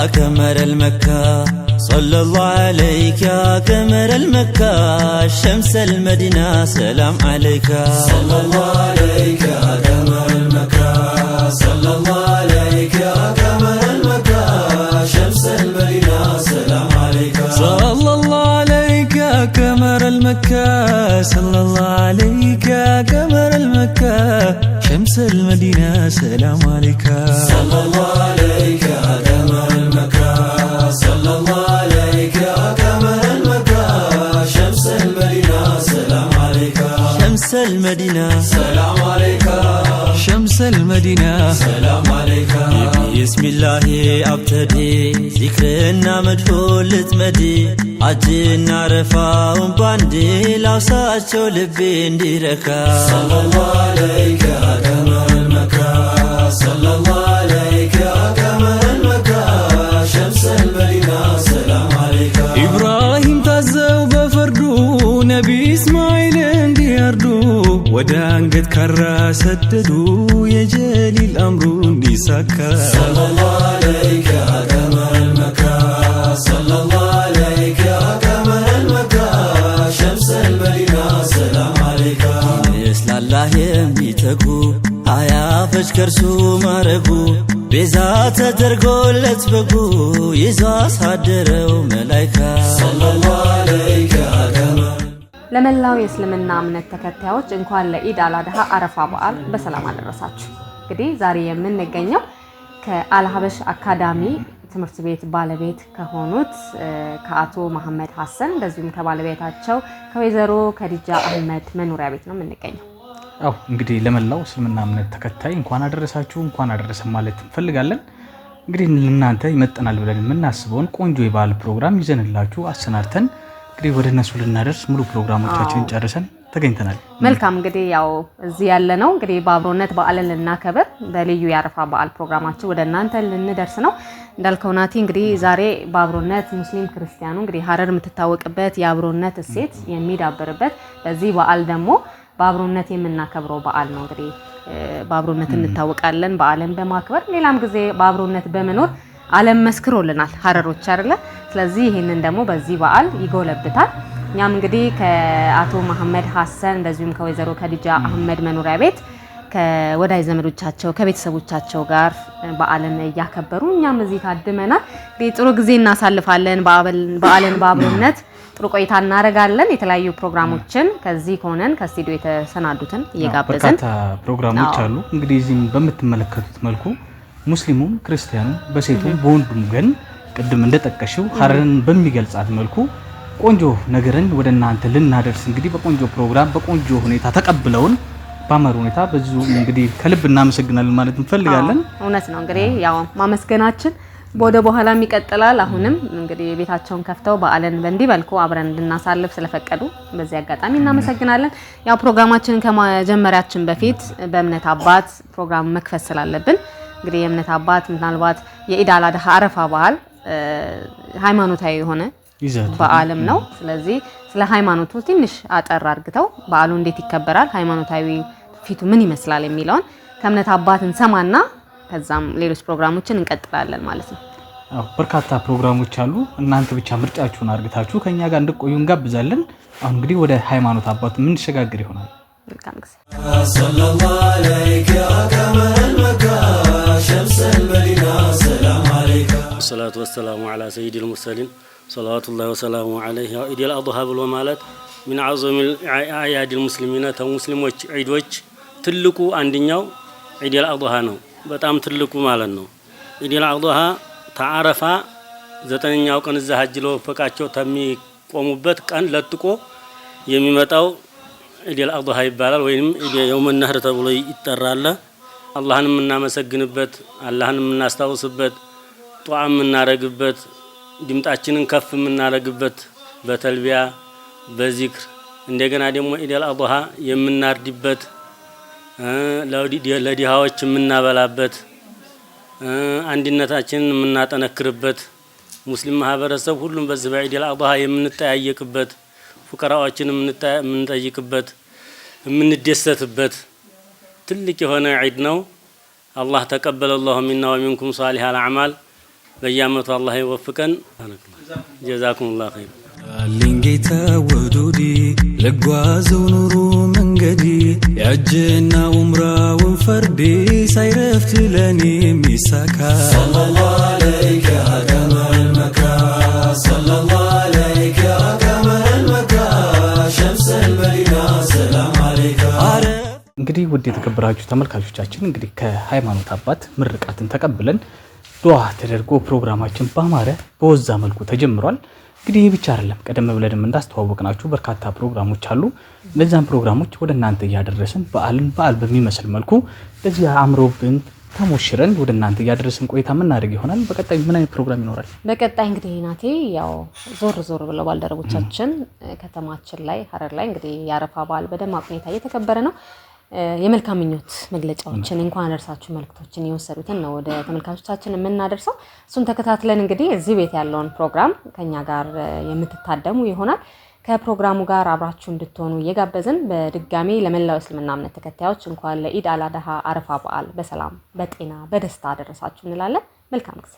قمر المكة صلى الله عليك يا قمر المكة شمس المدينة سلام عليك صلى الله عليك يا قمر المكة صلى الله عليك يا قمر المكة شمس المدينة سلام عليك صلى الله عليك يا قمر المكة صلى الله عليك يا قمر المكة شمس المدينة سلام عليك صلى الله عليك يا قمر المكة صلى الله عليك يا قمر المكة شمس المدينة سلام عليك شمس المدينة سلام عليك شمس المدينة سلام عليك بسم الله أبتدي ذكرنا مدحول لتمدي عجلنا رفاهم باندي لو ساتشو لبي انديركا صلى الله عليك يا قمر المكة صلى الله عليك يا قمر المكة شمس المدينة سلام عليك إبراهيم تزو بفردو نبي إسماعيل اندي أردو ودان قد كرا سددو يا جليل أمرو نساكا صلى الله عليك يا قمر المكة صلى الله عليك يا قمر المكة شمس المدينة سلام عليك يسلا الله يميتكو آيا فشكرسو مارقو بيزات ترقو لتبقو يزاس هادرو ملايكا صلى الله عليك يا قمر ለመላው የእስልምና እምነት ተከታዮች እንኳን ለኢድ አልአድሃ አረፋ በዓል በሰላም አደረሳችሁ። እንግዲህ ዛሬ የምንገኘው ከአልሀበሽ አካዳሚ ትምህርት ቤት ባለቤት ከሆኑት ከአቶ መሐመድ ሐሰን እንደዚሁም ከባለቤታቸው ከወይዘሮ ከዲጃ አህመድ መኖሪያ ቤት ነው የምንገኘው። እንግዲህ ለመላው እስልምና እምነት ተከታይ እንኳን አደረሳችሁ እንኳን አደረሰን ማለት እንፈልጋለን። እንግዲህ ለእናንተ ይመጥናል ብለን የምናስበውን ቆንጆ የበዓል ፕሮግራም ይዘንላችሁ አሰናድተን እንግዲህ ወደ እነሱ ልናደርስ ሙሉ ፕሮግራሞቻችንን ጨርሰን ተገኝተናል። መልካም እንግዲህ ያው እዚህ ያለ ነው እንግዲህ በአብሮነት በዓልን ልናከብር በልዩ የአረፋ በዓል ፕሮግራማችን ወደ እናንተ ልንደርስ ነው። እንዳልከው ናቲ እንግዲህ ዛሬ በአብሮነት ሙስሊም ክርስቲያኑ እንግዲህ ሀረር የምትታወቅበት የአብሮነት እሴት የሚዳብርበት በዚህ በዓል ደግሞ በአብሮነት የምናከብረው በዓል ነው። እንግዲህ በአብሮነት እንታወቃለን በዓልን በማክበር ሌላም ጊዜ በአብሮነት በመኖር ዓለም መስክሮልናል ሀረሮች አይደለ? ስለዚህ ይሄንን ደግሞ በዚህ በዓል ይጎለብታል። እኛም እንግዲህ ከአቶ መሐመድ ሐሰን እንደዚሁም ከወይዘሮ ከዲጃ አህመድ መኖሪያ ቤት ከወዳጅ ዘመዶቻቸው ከቤተሰቦቻቸው ጋር በዓልን እያከበሩ እኛም እዚህ ታድመናል። እንግዲህ ጥሩ ጊዜ እናሳልፋለን። በዓልን በአብሮነት ጥሩ ቆይታ እናደርጋለን። የተለያዩ ፕሮግራሞችን ከዚህ ሆነን ከስቱዲዮ የተሰናዱትን እየጋበዝን በርካታ ፕሮግራሞች አሉ። እንግዲህ እዚህም በምትመለከቱት መልኩ ሙስሊሙም ክርስቲያኑም በሴቱም በወንዱም ግን ቅድም እንደጠቀሽው ሀረርን በሚገልጻት መልኩ ቆንጆ ነገርን ወደ እናንተ ልናደርስ እንግዲህ በቆንጆ ፕሮግራም በቆንጆ ሁኔታ ተቀብለውን ባመሩ ሁኔታ በዙ እንግዲህ ከልብ እናመሰግናለን ማለት እንፈልጋለን። እውነት ነው እንግዲህ ያው ማመስገናችን ወደ በኋላም ይቀጥላል። አሁንም እንግዲህ ቤታቸውን ከፍተው በዓልን በእንዲህ መልኩ አብረን እንድናሳልፍ ስለፈቀዱ በዚህ አጋጣሚ እናመሰግናለን። ያው ፕሮግራማችንን ከመጀመሪያችን በፊት በእምነት አባት ፕሮግራም መክፈት ስላለብን እንግዲህ የእምነት አባት ምናልባት የኢድ አልአድሃ አረፋ በዓል ሃይማኖታዊ የሆነ በዓልም ነው። ስለዚህ ስለ ሃይማኖቱ ትንሽ አጠር አድርገው በዓሉ እንዴት ይከበራል ሃይማኖታዊ ፊቱ ምን ይመስላል የሚለውን ከእምነት አባት እንሰማና ከዛም ሌሎች ፕሮግራሞችን እንቀጥላለን ማለት ነው። በርካታ ፕሮግራሞች አሉ። እናንተ ብቻ ምርጫችሁን አድርጋችሁ ከኛ ጋር እንድትቆዩ እንጋብዛለን። አሁን እንግዲህ ወደ ሃይማኖት አባት ምን ተሸጋግር ይሆናል። መልካም ጊዜ። ሰለላሁ ዐለይሂ ወሰለም መካ ሸምስ المدينة ሰላም አለይካ ሰላቱ ወሰላሙ ዐላ ሰይዲል ሙርሰሊን ሰለዋቱላሂ ወሰላሙ ዐለይሂ ኢድ አልአድሃ ብሎ ማለት ምን አዕዘም አያድ ሙስሊሚና ተሙስሊሞች ዒዶች ትልቁ አንደኛው ኢድ አልአድሃ ነው። በጣም ትልቁ ማለት ነው። ኢድ አልአድሃ ተዓረፋ 9ኛው ቀን እዛ ሐጅ ለወፈቃቸው ተሚቆሙበት ቀን ለጥቆ የሚመጣው ኢድ አልአድሃ ይባላል ወይንም የውመ ነህር ተብሎ ይጠራል። አላህን የምናመሰግንበት አላህን የምናስታውስበት ጧዓ የምናረግበት ድምጣችንን ከፍ የምናረግበት በተልቢያ በዚክር እንደገና ደግሞ ኢድ አልአድሃ የምናርድበት ለዲሃዎች የምናበላበት አንድነታችንን የምናጠነክርበት ሙስሊም ማህበረሰብ ሁሉም በዚህ በኢድ አልአድሃ የምንጠያየቅበት ፉቀራዎችን የምንጠይቅበት የምንደሰትበት ትልቅ የሆነ ዒድ ነው። አላህ ተቀበለ الله منا ومنكم صالح الاعمال በየአመቱ አላህ ይወፍቀን። ጀዛኩሙላህ ኸይር። ሊንጌታ ወዱዲ ለጓዘው ኑሩ መንገዲ ያጅና ኡምራውን ፈርዴ ሳይረፍት ለኔ የሚሳካ ሰለላሁ ዐለይከ ቀመረል መካ ሰለላሁ ዐለይከ ቀመረል መካ ሸምሰል መዲና ሰላም ዐለይከ። እንግዲህ ውድ የተከበራችሁ ተመልካቾቻችን እንግዲህ ከሃይማኖት አባት ምርቃትን ተቀብለን ዱዓ ተደርጎ ፕሮግራማችን ባማረ በወዛ መልኩ ተጀምሯል። እንግዲህ ብቻ አይደለም ቀደም ብለንም እንዳስተዋወቅናችሁ በርካታ ፕሮግራሞች አሉ። እነዛን ፕሮግራሞች ወደ እናንተ ያደረስን በዓል በሚመስል መልኩ ለዚህ አምሮብን ተሞሽረን ወደ እናንተ ያደረስን ቆይታ ምናደርግ ይሆናል። በቀጣይ ምን አይነት ፕሮግራም ይኖራል? በቀጣይ እንግዲህ ናቴ ያው ዞር ብለው ባልደረቦቻችን ከተማችን ላይ ሐረር ላይ እንግዲህ የአረፋ በዓል በደማቅ ሁኔታ እየተከበረ ነው። የመልካም ምኞት መግለጫዎችን እንኳን አደረሳችሁ መልክቶችን የወሰዱትን ነው ወደ ተመልካቾቻችን የምናደርሰው። እሱን ተከታትለን እንግዲህ እዚህ ቤት ያለውን ፕሮግራም ከኛ ጋር የምትታደሙ ይሆናል። ከፕሮግራሙ ጋር አብራችሁ እንድትሆኑ እየጋበዝን በድጋሚ ለመላው እስልምና እምነት ተከታዮች እንኳን ለኢድ አልአድሃ አረፋ በዓል በሰላም በጤና በደስታ አደረሳችሁ እንላለን። መልካም ጊዜ።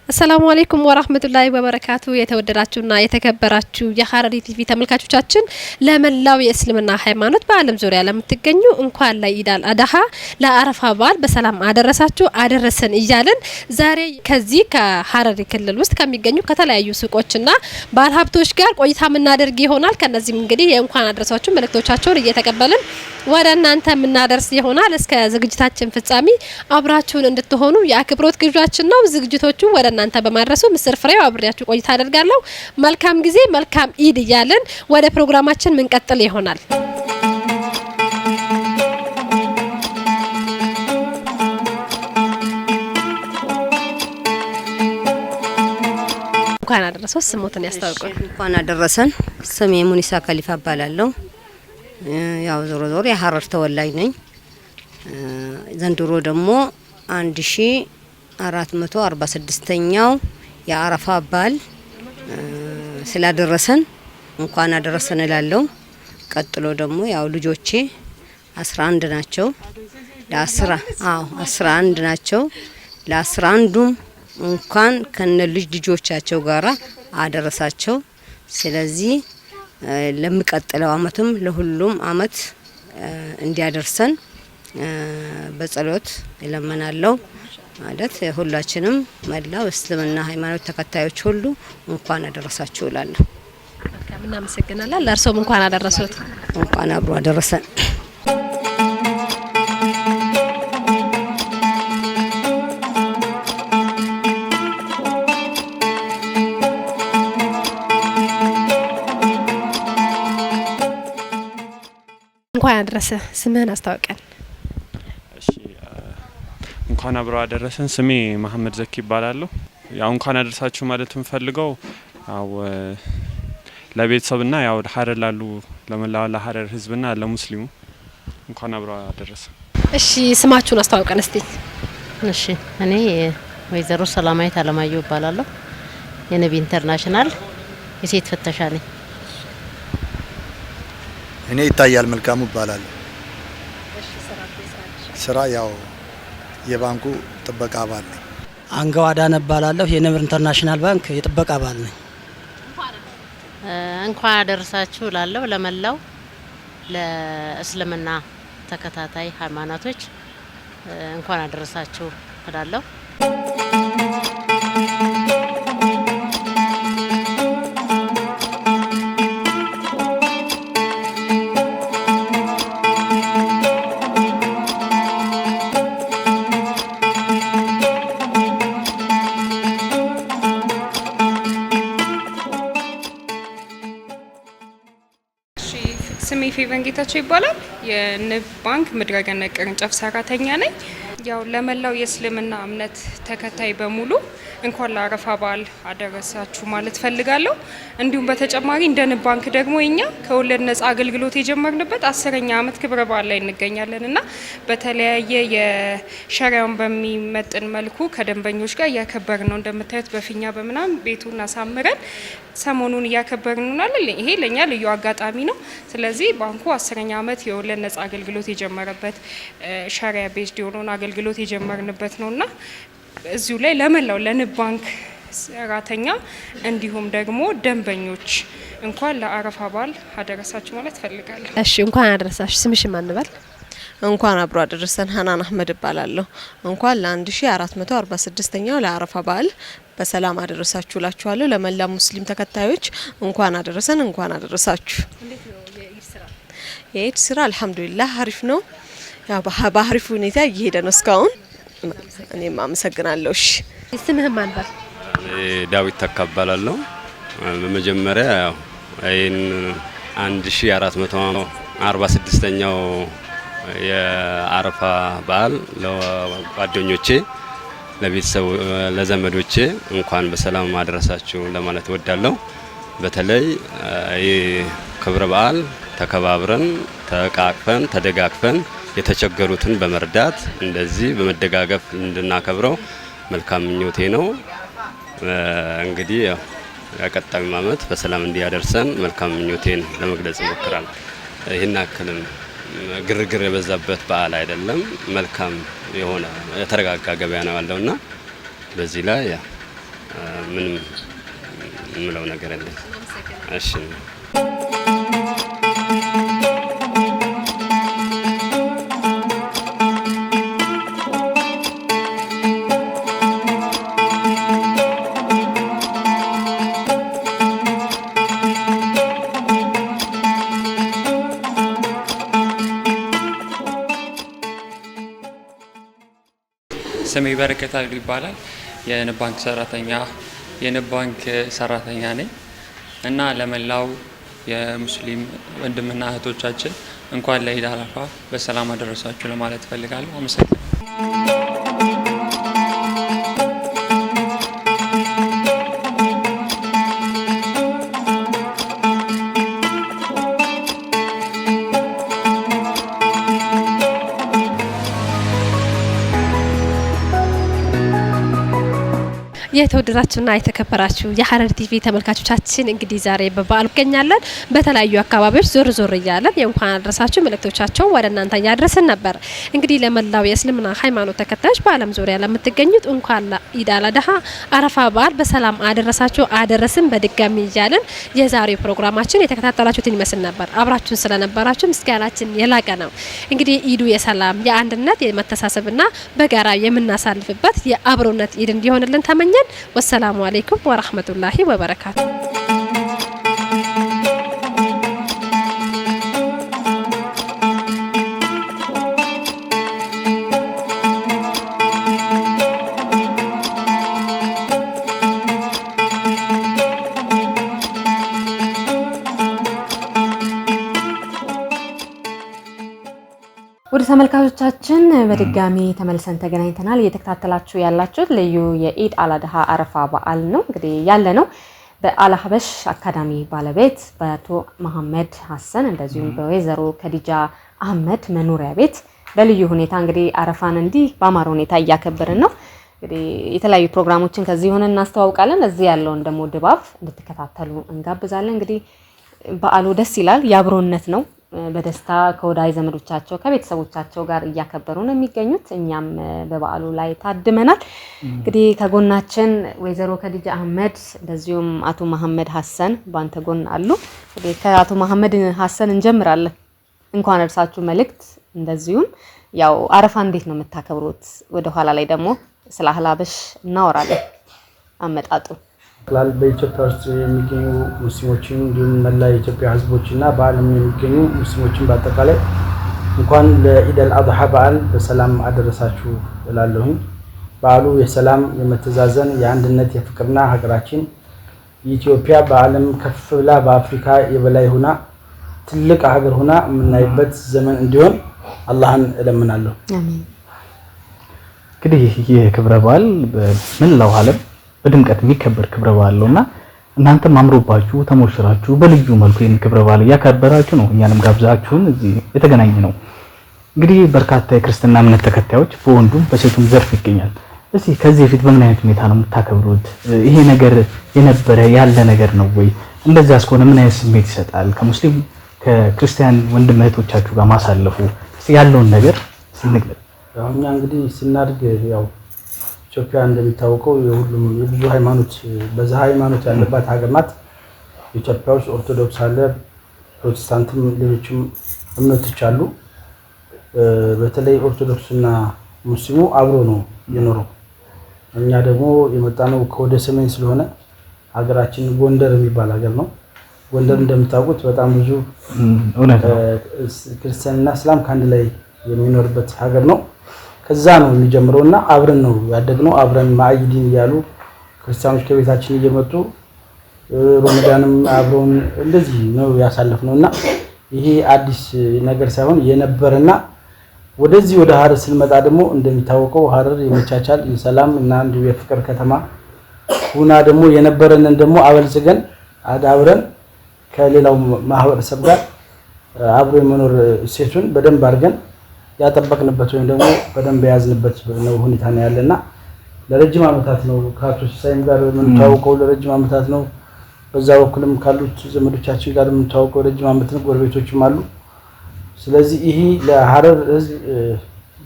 السلام عليكم ورحمة الله وبركاته. የተወደዳችሁና የተከበራችሁ የሐረሪ ቲቪ ተመልካቾቻችን ለመላው የእስልምና ሃይማኖት በዓለም ዙሪያ ለምትገኙ እንኳን ለኢድ አልአድሃ ለአረፋ በዓል በሰላም አደረሳችሁ አደረሰን እያልን ዛሬ ከዚህ ከሐረሪ ክልል ውስጥ ከሚገኙ ከተለያዩ ሱቆችና ባለሀብቶች ጋር ቆይታ ምናደርግ ይሆናል። ከነዚህም እንግዲህ የእንኳን አደረሳችሁ መልእክቶቻቸውን እየተቀበልን ወደ እናንተ ምናደርስ ይሆናል። እስከ ዝግጅታችን ፍጻሜ አብራችሁን እንድትሆኑ የአክብሮት ግብዣችን ነው። ዝግጅቶቹ ወደ እናንተ በማድረሱ ምስር ፍሬው አብሬያችሁ ቆይታ አደርጋለሁ። መልካም ጊዜ መልካም ኢድ እያልን ወደ ፕሮግራማችን ምንቀጥል ይሆናል። እንኳን አደረሰው ስሞትን ያስታውቁን። እንኳን አደረሰን። ስሜ ሙኒሳ ከሊፋ እባላለሁ። ያው ዞሮ የሐረር ተወላጅ ነኝ። ዘንድሮ ደግሞ 1446ኛው የአረፋ በዓል ስላደረሰን እንኳን አደረሰን እላለሁ። ቀጥሎ ደግሞ ያው ልጆቼ 11 ናቸው። ለ11 ናቸው። ለ11ዱም እንኳን ከነ ልጆቻቸው ጋራ አደረሳቸው። ስለዚህ ለሚቀጥለው አመትም ለሁሉም አመት እንዲያደርሰን በጸሎት እለምናለሁ። ማለት ሁላችንም መላው እስልምና ሃይማኖት ተከታዮች ሁሉ እንኳን አደረሳችሁ እላለሁ። መልካም እናመሰግናለን። ለእርሶም እንኳን አደረሱት። እንኳን አብሮ አደረሰን። እንኳን አደረሰ። ስምህን አስተዋውቀን። እንኳን አብሮ አደረሰን። ስሜ መሐመድ ዘኪ ይባላለሁ። ያው እንኳን አደረሳችሁ ማለት እንፈልገው ያው ለቤተሰብና ያው ሐረር ላሉ ለመላው ለሐረር ህዝብና ለሙስሊሙ እንኳን አብሮ አደረሰ። እሺ ስማችሁን አስተዋውቀን እስቲ። እሺ እኔ ወይዘሮ ሰላማዊት አለማየሁ እባላለሁ። የነቢ ኢንተርናሽናል የሴት ፍተሻ ነኝ። እኔ ይታያል መልካሙ እባላለሁ። እሺ ስራ ያው የባንኩ ጥበቃ አባል ነኝ። አንገዋዳ እባላለሁ። የነብር ኢንተርናሽናል ባንክ የጥበቃ አባል ነኝ። እንኳን አደረሳችሁ ላለው ለመላው ለእስልምና ተከታታይ ሃይማኖቶች እንኳን አደረሳችሁ እላለሁ። ስሜ ፌቨን ጌታቸው ይባላል። የንብ ባንክ ምድረገነት ቅርንጫፍ ሰራተኛ ነኝ። ያው ለመላው የእስልምና እምነት ተከታይ በሙሉ እንኳን ለአረፋ በዓል አደረሳችሁ ማለት ፈልጋለሁ። እንዲሁም በተጨማሪ እንደ ንብ ባንክ ደግሞ እኛ ከወለድ ነጻ አገልግሎት የጀመርንበት 10ኛ ዓመት ክብረ በዓል ላይ እንገኛለንና በተለያየ የሸሪዓውን በሚመጥን መልኩ ከደንበኞች ጋር እያከበርን ነው። እንደምታዩት በፊኛ በመናም ቤቱን አሳምረን ሰሞኑን እያከበርን ነው። ይሄ ለኛ ልዩ አጋጣሚ ነው። ስለዚህ ባንኩ 10ኛ ዓመት የወለድ ነጻ አገልግሎት የጀመረበት ሸሪዓ ቤዝድ የሆነውን አገልግሎት የጀመርንበት ነውና እዚሁ ላይ ለመላው ለንብ ባንክ ሰራተኛ እንዲሁም ደግሞ ደንበኞች እንኳን ለአረፋ በዓል አደረሳችሁ ማለት ፈልጋለሁ። እሺ እንኳን አደረሳሽ። ስምሽ ማን ነበር? እንኳን አብሮ አደረሰን። ሀናን አህመድ እባላለሁ። እንኳን ለ1446ኛው ለአረፋ በዓል በሰላም አደረሳችሁ ላችኋለሁ። ለመላ ሙስሊም ተከታዮች እንኳን አደረሰን፣ እንኳን አደረሳችሁ። እንዴት ነው የኢድ ስራ? የኢድ ስራ አልহামዱሊላህ አሪፍ ነው። ያው በአሪፍ ሁኔታ እየሄደ ነው እስካሁን። እኔም አመሰግናለሁ። እሺ ስምህ ማን ነበር? ዳዊት ተከባላለሁ። በመጀመሪያ ያው አይን 1446ኛው የአረፋ በዓል ለጓደኞቼ ለቤተሰብ ለዘመዶቼ እንኳን በሰላም አደረሳችሁ ለማለት እወዳለሁ። በተለይ የክብረ በዓል ተከባብረን ተቃቅፈን ተደጋግፈን የተቸገሩትን በመርዳት እንደዚህ በመደጋገፍ እንድናከብረው መልካም ምኞቴ ነው። እንግዲህ ያቀጣዩ ዓመት በሰላም እንዲያደርሰን መልካም ምኞቴን ለመግለጽ እሞክራለሁ። ይሄን አክልም ግርግር የበዛበት በዓል አይደለም። መልካም የሆነ የተረጋጋ ገበያ ነው ያለውና በዚህ ላይ ምንም ምለው ነገር የለም። እሺ ስሜ በረከት አሉ ይባላል። የንብ ባንክ ሰራተኛ ነኝ እና ለመላው የሙስሊም ወንድምና እህቶቻችን እንኳን ለኢድ አረፋ በሰላም አደረሳችሁ ለማለት ፈልጋለሁ። አመሰግናለሁ። የተወደዳችሁና የተከበራችሁ የሐረር ቲቪ ተመልካቾቻችን እንግዲህ ዛሬ በበዓል እንገኛለን። በተለያዩ አካባቢዎች ዞር ዞር እያለን የእንኳን አደረሳችሁ መልእክቶቻቸውን ወደ እናንተ እያደረስን ነበር። እንግዲህ ለመላው የእስልምና ሃይማኖት ተከታዮች በዓለም ዙሪያ ለምትገኙት እንኳን ለኢድ አል-አድሃ አረፋ በዓል በሰላም አደረሳችሁ አደረስን በድጋሚ እያለን የዛሬው ፕሮግራማችን የተከታተላችሁትን ይመስል ነበር። አብራችሁን ስለነበራችሁ ምስጋናችን የላቀ ነው። እንግዲህ ኢዱ የሰላም የአንድነት የመተሳሰብና በጋራ የምናሳልፍበት የአብሮነት ኢድ እንዲሆንልን ተመኘን። ወሰላሙ አለይኩም ወራህመቱላሂ ወበረካቱ። ወደ ተመልካቾቻችን በድጋሚ ተመልሰን ተገናኝተናል። እየተከታተላችሁ ያላችሁት ልዩ የኢድ አል-አድሃ አረፋ በዓል ነው። እንግዲህ ያለ ነው በአልሀበሽ አካዳሚ ባለቤት በአቶ መሐመድ ሐሰን እንደዚሁም በወይዘሮ ከዲጃ አህመድ መኖሪያ ቤት በልዩ ሁኔታ እንግዲህ አረፋን እንዲህ በአማረ ሁኔታ እያከበርን ነው። እንግዲህ የተለያዩ ፕሮግራሞችን ከዚህ ሆነን እናስተዋውቃለን። እዚህ ያለውን ደግሞ ድባብ እንድትከታተሉ እንጋብዛለን። እንግዲህ በዓሉ ደስ ይላል፣ የአብሮነት ነው። በደስታ ከወዳጅ ዘመዶቻቸው ከቤተሰቦቻቸው ጋር እያከበሩ ነው የሚገኙት። እኛም በበዓሉ ላይ ታድመናል። እንግዲህ ከጎናችን ወይዘሮ ከዲጃ አህመድ እንደዚሁም አቶ መሐመድ ሐሰን ባንተ ጎን አሉ። እንግዲህ ከአቶ መሐመድ ሐሰን እንጀምራለን። እንኳን አደረሳችሁ መልእክት፣ እንደዚሁም ያው አረፋ እንዴት ነው የምታከብሩት? ወደ ኋላ ላይ ደግሞ ስለ አህላበሽ እናወራለን አመጣጡ ክላል በኢትዮጵያ ውስጥ የሚገኙ ሙስሊሞችን እንዲሁም መላ የኢትዮጵያ ህዝቦችና በዓለም የሚገኙ ሙስሊሞችን በአጠቃላይ እንኳን ለኢድ አል-አድሃ በዓል በሰላም አደረሳችሁ እላለሁ። በዓሉ የሰላም የመተዛዘን የአንድነት የፍቅርና ሀገራችን ኢትዮጵያ በዓለም ከፍ ብላ በአፍሪካ የበላይ ሆና ትልቅ ሀገር ሆና የምናይበት ዘመን እንዲሆን አላህን እለምናለሁ። አሜን። እንግዲህ ይህ ክብረ በዓል በመላው ዓለም በድምቀት የሚከበር ክብረ በዓል ነውና እናንተም አምሮባችሁ ተሞሽራችሁ በልዩ መልኩ ይህን ክብረ በዓል እያከበራችሁ ነው። እኛንም ጋብዛችሁን እዚህ የተገናኘ ነው። እንግዲህ በርካታ የክርስትና እምነት ተከታዮች በወንዱም በሴቱም ዘርፍ ይገኛል። እስኪ ከዚህ በፊት በምን አይነት ሁኔታ ነው የምታከብሩት? ይሄ ነገር የነበረ ያለ ነገር ነው ወይ? እንደዛ እስከሆነ ምን አይነት ስሜት ይሰጣል? ከሙስሊም ከክርስቲያን ወንድም እህቶቻችሁ ጋር ማሳለፉ ያለውን ነገር ሲነግረን። እኛ እንግዲህ ስናድግ ያው ኢትዮጵያ እንደሚታወቀው የሁሉም የብዙ ሃይማኖት በዛ ሃይማኖት ያለባት ሀገር ናት። ኢትዮጵያ ውስጥ ኦርቶዶክስ አለ፣ ፕሮቴስታንትም ሌሎችም እምነቶች አሉ። በተለይ ኦርቶዶክስና ሙስሊሙ አብሮ ነው የኖረው። እኛ ደግሞ የመጣነው ከወደ ሰሜን ስለሆነ ሀገራችን ጎንደር የሚባል ሀገር ነው። ጎንደር እንደምታውቁት በጣም ብዙ ክርስቲያንና እስላም ከአንድ ላይ የሚኖርበት ሀገር ነው። ከዛ ነው የሚጀምረውና አብረን ነው ያደግነው። አብረን ማዕይዲን እያሉ ክርስቲያኖች ከቤታችን እየመጡ ረመዳንም አብረን እንደዚህ ነው ያሳለፍነውና ይሄ አዲስ ነገር ሳይሆን የነበረና ወደዚህ ወደ ሀረር ስንመጣ ደግሞ እንደሚታወቀው ሀረር የመቻቻል የሰላም እና እንዲሁ የፍቅር ከተማ ሁና ደግሞ የነበረንን ደግሞ አበልጽገን አዳብረን ከሌላው ማህበረሰብ ጋር አብሮ የመኖር እሴቱን በደንብ አድርገን ያጠበቅንበት ወይም ደግሞ በደንብ የያዝንበት ነው ሁኔታ ነው ያለና ለረጅም ዓመታት ነው ከአቶ ሲሳይም ጋር የምንተዋወቀው ለረጅም ዓመታት ነው። በዛ በኩልም ካሉት ዘመዶቻችን ጋር የምንተዋወቀው ረጅም ዓመት ነው። ጎረቤቶችም አሉ። ስለዚህ ይሄ ለሀረር ህዝብ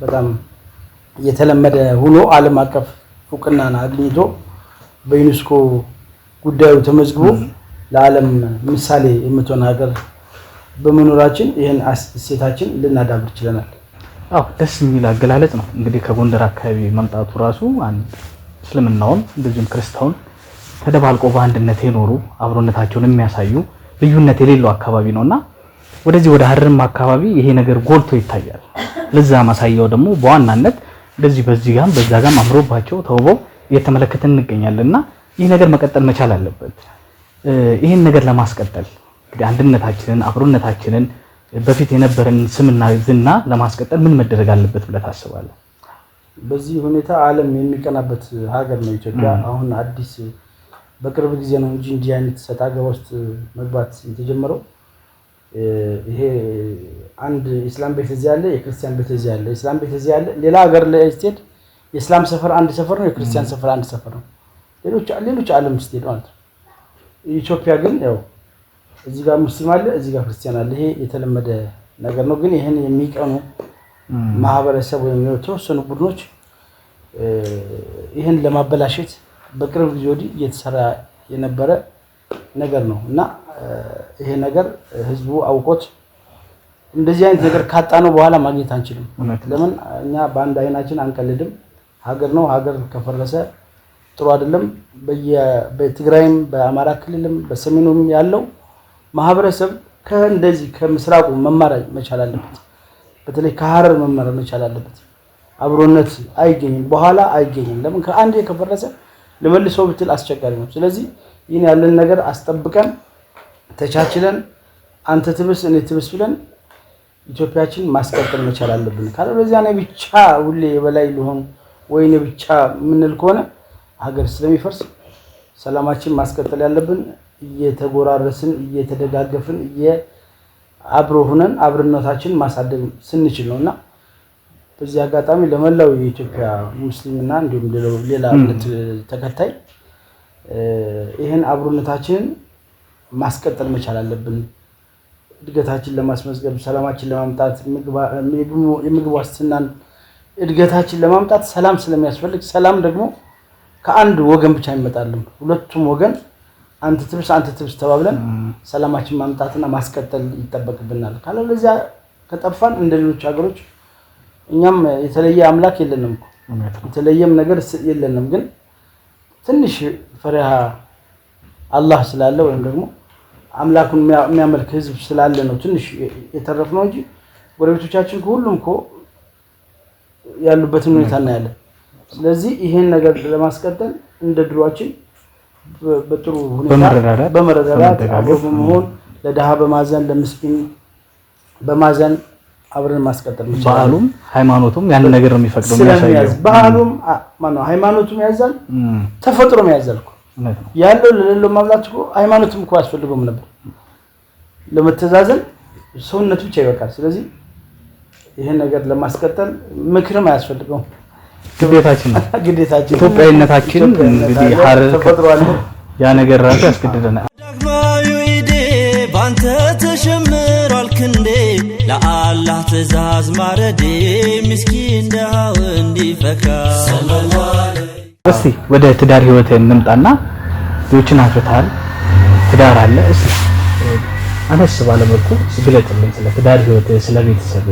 በጣም የተለመደ ሆኖ ዓለም አቀፍ እውቅናን አግኝቶ በዩኔስኮ ጉዳዩ ተመዝግቦ ለዓለም ምሳሌ የምትሆን ሀገር በመኖራችን ይሄን እሴታችን ልናዳብር ችለናል። አዎ ደስ የሚል አገላለጽ ነው። እንግዲህ ከጎንደር አካባቢ መምጣቱ ራሱ አንድ እስልምናውን እንደዚሁም ክርስቲያኑን ተደባልቆ በአንድነት የኖሩ አብሮነታቸውን የሚያሳዩ ልዩነት የሌለው አካባቢ ነውና ወደዚህ ወደ ሀረርም አካባቢ ይሄ ነገር ጎልቶ ይታያል። ለዛ ማሳያው ደግሞ በዋናነት እንደዚህ በዚህ ጋም በዛ ጋም አምሮባቸው ተውበው እየተመለከተን እንገኛለንና ይሄ ነገር መቀጠል መቻል አለበት። ይሄን ነገር ለማስቀጠል እንግዲህ አንድነታችንን አብሮነታችንን በፊት የነበረን ስምና ዝና ለማስቀጠል ምን መደረግ አለበት ብለህ ታስባለህ? በዚህ ሁኔታ ዓለም የሚቀናበት ሀገር ነው ኢትዮጵያ። አሁን አዲስ በቅርብ ጊዜ ነው እንጂ እንዲህ አይነት ሰጣ ገባ ውስጥ መግባት የተጀመረው። ይሄ አንድ ኢስላም ቤት እዚህ ያለ የክርስቲያን ቤት እዚህ ያለ ኢስላም ቤት እዚህ ያለ ሌላ ሀገር ላይ ስትሄድ የኢስላም ሰፈር አንድ ሰፈር ነው፣ የክርስቲያን ሰፈር አንድ ሰፈር ነው። ሌሎች ዓለም ስትሄድ ማለት ነው። ኢትዮጵያ ግን ያው እዚህ ጋር ሙስሊም አለ፣ እዚህ ጋር ክርስቲያን አለ። ይሄ የተለመደ ነገር ነው። ግን ይሄን የሚቀኑ ማህበረሰብ ወይም የተወሰኑ ቡድኖች ይሄን ለማበላሸት በቅርብ ጊዜ ወዲህ እየተሰራ የነበረ ነገር ነው እና ይሄ ነገር ህዝቡ አውቆት እንደዚህ አይነት ነገር ካጣነው በኋላ ማግኘት አንችልም። ለምን እኛ በአንድ አይናችን አንቀልድም። ሀገር ነው። ሀገር ከፈረሰ ጥሩ አይደለም። በትግራይም በአማራ ክልልም በሰሜኑም ያለው ማህበረሰብ ከእንደዚህ ከምስራቁ መማር መቻል አለበት። በተለይ ከሀረር መማር መቻል አለበት። አብሮነት አይገኝም፣ በኋላ አይገኝም። ለምን ከአንድ ከፈረሰ ለመልሰው ብትል አስቸጋሪ ነው። ስለዚህ ይህን ያለን ነገር አስጠብቀን ተቻችለን አንተ ትብስ እኔ ትብስ ብለን ኢትዮጵያችን ማስቀጠል መቻል አለብን። ካለበለዚያ እኔ ብቻ ሁሌ የበላይ ልሆን ወይ እኔ ብቻ የምንል ከሆነ ሀገር ስለሚፈርስ ሰላማችን ማስቀጠል ያለብን እየተጎራረስን እየተደጋገፍን አብሮ ሆነን አብሮነታችን ማሳደግ ስንችል ነውና በዚህ አጋጣሚ ለመላው የኢትዮጵያ ሙስሊምና እንዲሁም ሌላ እምነት ተከታይ ይሄን አብሮነታችንን ማስቀጠል መቻል አለብን። እድገታችን ለማስመዝገብ ሰላማችን ለማምጣት የምግብ ዋስትናን እድገታችን ለማምጣት ሰላም ስለሚያስፈልግ ሰላም ደግሞ ከአንድ ወገን ብቻ አይመጣልም። ሁለቱም ወገን አንተ ትብስ ተባብለን ሰላማችን ማምጣትና ማስቀጠል ይጠበቅብናል። ካለበለዚያ ከጠፋን እንደ ሌሎች ሀገሮች እኛም የተለየ አምላክ የለንም እኮ የተለየም ነገር የለንም። ግን ትንሽ ፈሪሃ አላህ ስላለ ወይም ደግሞ አምላኩን የሚያመልክ ህዝብ ስላለ ነው ትንሽ የተረፍነው እንጂ ጎረቤቶቻችን ሁሉም እኮ ያሉበትን ሁኔታ እናያለን። ስለዚህ ይሄን ነገር ለማስቀጠል እንደ ድሯችን በጥሩ ሁኔታ በመረዳዳት በመሆን ለድሃ በማዘን ለምስኪን በማዘን አብረን ማስቀጠል ነው። ባህሉም ሃይማኖቱም ያን ነገር ነው የሚፈቅደው የሚያሳየው። ባህሉም ማነው ሃይማኖቱም ያዛል፣ ተፈጥሮም ያዛል እኮ ያለው ለሌለው ማብላት እኮ ሃይማኖቱም እኮ አያስፈልገውም ነበር። ለመተዛዘን ሰውነት ብቻ ይበቃል። ስለዚህ ይሄን ነገር ለማስቀጠል ምክርም አያስፈልገውም። ግዴታችን ነው። ግዴታችን ኢትዮጵያዊነታችን እንግዲህ ሐረር ተፈጥሮ አለ። ያ ነገር ራሱ ያስገድደናል። ዳግማዊ ኢዴ ባንተ ተሸምሯል ክንዴ ለአላህ ትእዛዝ ማረዴ ምስኪን ደሃው እንዲፈካ እስቲ ወደ ትዳር ህይወት እንምጣና ልጆችን አፍርተሃል፣ ትዳር አለ። እስቲ አነስ ባለ መልኩ ግለጽልኝ ስለ ትዳር ህይወት፣ ስለ ቤተሰብ።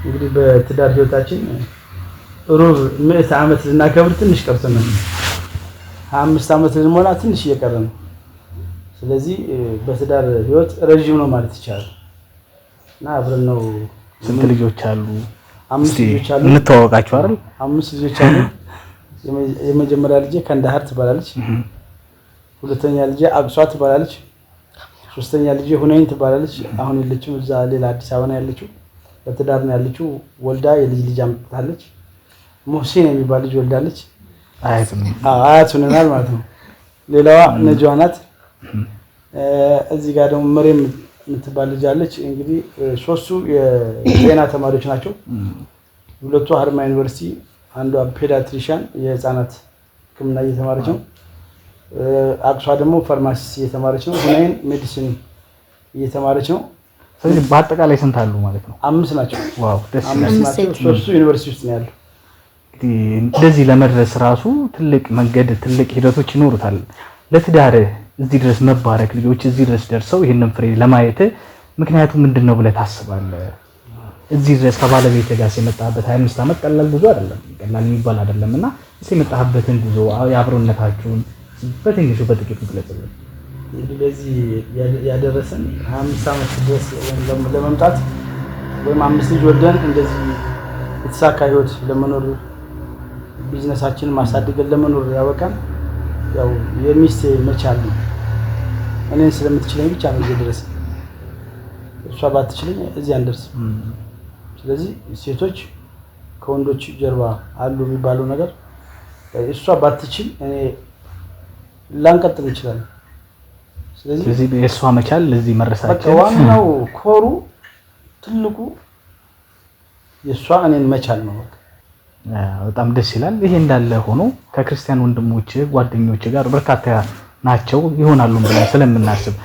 እንግዲህ በትዳር ህይወታችን ሩብ 100 ዓመት ልናከብር ትንሽ ቀርተናል። 25 ዓመት ልንሞላ ትንሽ እየቀረ ነው። ስለዚህ በትዳር ህይወት ረጅም ነው ማለት ይቻላል እና አብረን ነው። ስንት ልጆች አሉ? 5 ልጆች አሉ። እንተዋወቃችሁ አይደል? 5 ልጆች አሉ። የመጀመሪያ ልጄ ከንዳሃር ትባላለች። ሁለተኛ ልጄ አቅሷ ትባላለች። ሶስተኛ ልጄ ሁነይን ትባላለች። አሁን የለችም፣ እዛ ሌላ አዲስ አበባ ነው ያለችው። በትዳር ነው ያለችው። ወልዳ የልጅ ልጅ አምጥታለች። ሙህሲን የሚባል ልጅ ወልዳለች። አያት ሆነናል ማለት ነው። ሌላዋ ነጅዋ ናት። እዚህ ጋር ደግሞ መሬም የምትባል ልጅ አለች። እንግዲህ ሶስቱ የጤና ተማሪዎች ናቸው። ሁለቱ ሀርማ ዩኒቨርሲቲ፣ አንዷ ፔዲያትሪሻን የህፃናት ሕክምና እየተማረች ነው። አቅሷ ደግሞ ፋርማሲስት እየተማረች ነው። ሁነይን ሜዲሲን እየተማረች ነው። ስለዚህ በአጠቃላይ ስንት አሉ ማለት ነው? 5 ናቸው። ዋው ደስ ይላል። ሶስቱ ዩኒቨርሲቲ ውስጥ ነው ያለው። እንደዚህ ለመድረስ ራሱ ትልቅ መንገድ ትልቅ ሂደቶች ይኖሩታል። ለትዳር እዚህ ድረስ መባረክ ልጆች እዚህ ድረስ ደርሰው ይሄንን ፍሬ ለማየት ምክንያቱ ምንድነው ብለህ ታስባለህ? እዚህ ድረስ ከባለቤት ጋር የመጣበት 25 ዓመት ቀላል ጉዞ አይደለም፣ ቀላል የሚባል አይደለምና እስኪ የመጣህበትን ጉዞ የአብሮነታችሁን በትንሹ በጥቂቱ ግለጽልን። እንግዲህ ለዚህ ያደረሰን 25 ዓመት ድረስ ለመምጣት ወይም 5 ልጅ ወልደን እንደዚህ የተሳካ ህይወት ለመኖር ቢዝነሳችንን ማሳደግን ለመኖር ያበቃን ያው የሚስቴ መቻል ነው። እኔን ስለምትችለኝ ብቻ ነው እዚህ ድረስ። እሷ ባትችለኝ እዚህ አንደርስም። ስለዚህ ሴቶች ከወንዶች ጀርባ አሉ የሚባለው ነገር እሷ ባትችል እኔ ላንቀጥል እንችላለን። ስለዚህ የእሷ መቻል ለዚህ መረሳችን ዋናው ኮሩ ትልቁ የእሷ እኔን መቻል ነው። በጣም ደስ ይላል። ይሄ እንዳለ ሆኖ ከክርስቲያን ወንድሞች ጓደኞች ጋር በርካታ ናቸው ይሆናሉ ብለን ስለምናስብ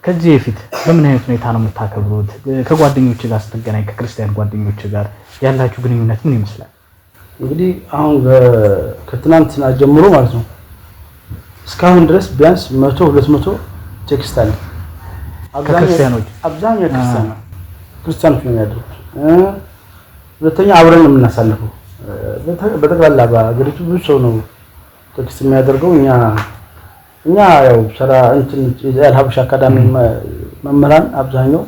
ከዚህ በፊት በምን አይነት ሁኔታ ነው የምታከብሩት? ከጓደኞች ጋር ስትገናኝ ከክርስቲያን ጓደኞች ጋር ያላችሁ ግንኙነት ምን ይመስላል? እንግዲህ አሁን ከትናንትና ጀምሮ ማለት ነው እስካሁን ድረስ ቢያንስ 100-200 ቴክስት አለ። ከክርስቲያኖች አብዛኛው ክርስቲያኖች ነው ያደረጉት። ሁለተኛ አብረን የምናሳልፈው በጠቅላላ በአገሪቱ ብዙ ሰው ነው ቴክስት የሚያደርገው። እኛ ያው ስራ እንትን የአልሀበሻ አካዳሚ መምህራን አብዛኛው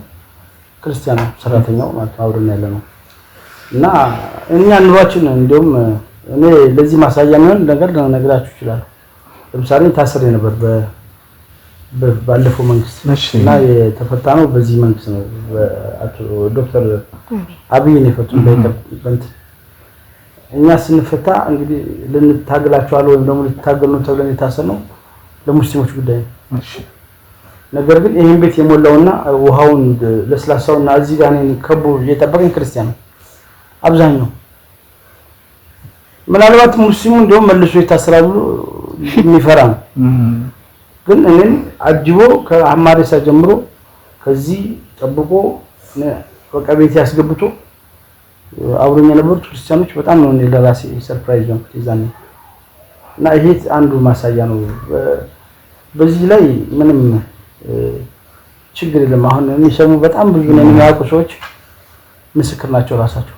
ክርስቲያን ሰራተኛው ማለት አብረን ያለ ነው እና እኛ ኑሯችን እንደውም እኔ ለዚህ ማሳያ የሚሆን ነገር ልነግራችሁ ይችላል። ለምሳሌ ታስሬ ነበር ባለፈው መንግስት እና የተፈታነው በዚህ መንግስት ነው። አቶ ዶክተር አብይ ነው የፈቱን በእንትን። እኛ ስንፈታ እንግዲህ ልንታገላቸዋል ወይም ደግሞ ልትታገሉ ነው ተብለን የታሰነው ለሙስሊሞች ጉዳይ ነው። ነገር ግን ይሄን ቤት የሞላውና ውሃውን ለስላሳውና እዚህ ጋር እኔን ከቦ እየጠበቀኝ ክርስቲያን ነው አብዛኛው። ምናልባት ሙስሊሙ እንደውም መልሶ ይታሰራሉ የሚፈራ ነው። ግን እኔን አጅቦ ከአማሬሳ ጀምሮ ከዚህ ጠብቆ በቃ ቤት ያስገብቶ አብሮኝ የነበሩት ክርስቲያኖች በጣም ነው እኔ ለራሴ ሰርፕራይዝ ነው ይዛኔ እና ይሄ አንዱ ማሳያ ነው። በዚህ ላይ ምንም ችግር የለም። አሁን የሚሰሙ በጣም ብዙ ነው የሚያውቁ ሰዎች ምስክር ናቸው ራሳቸው።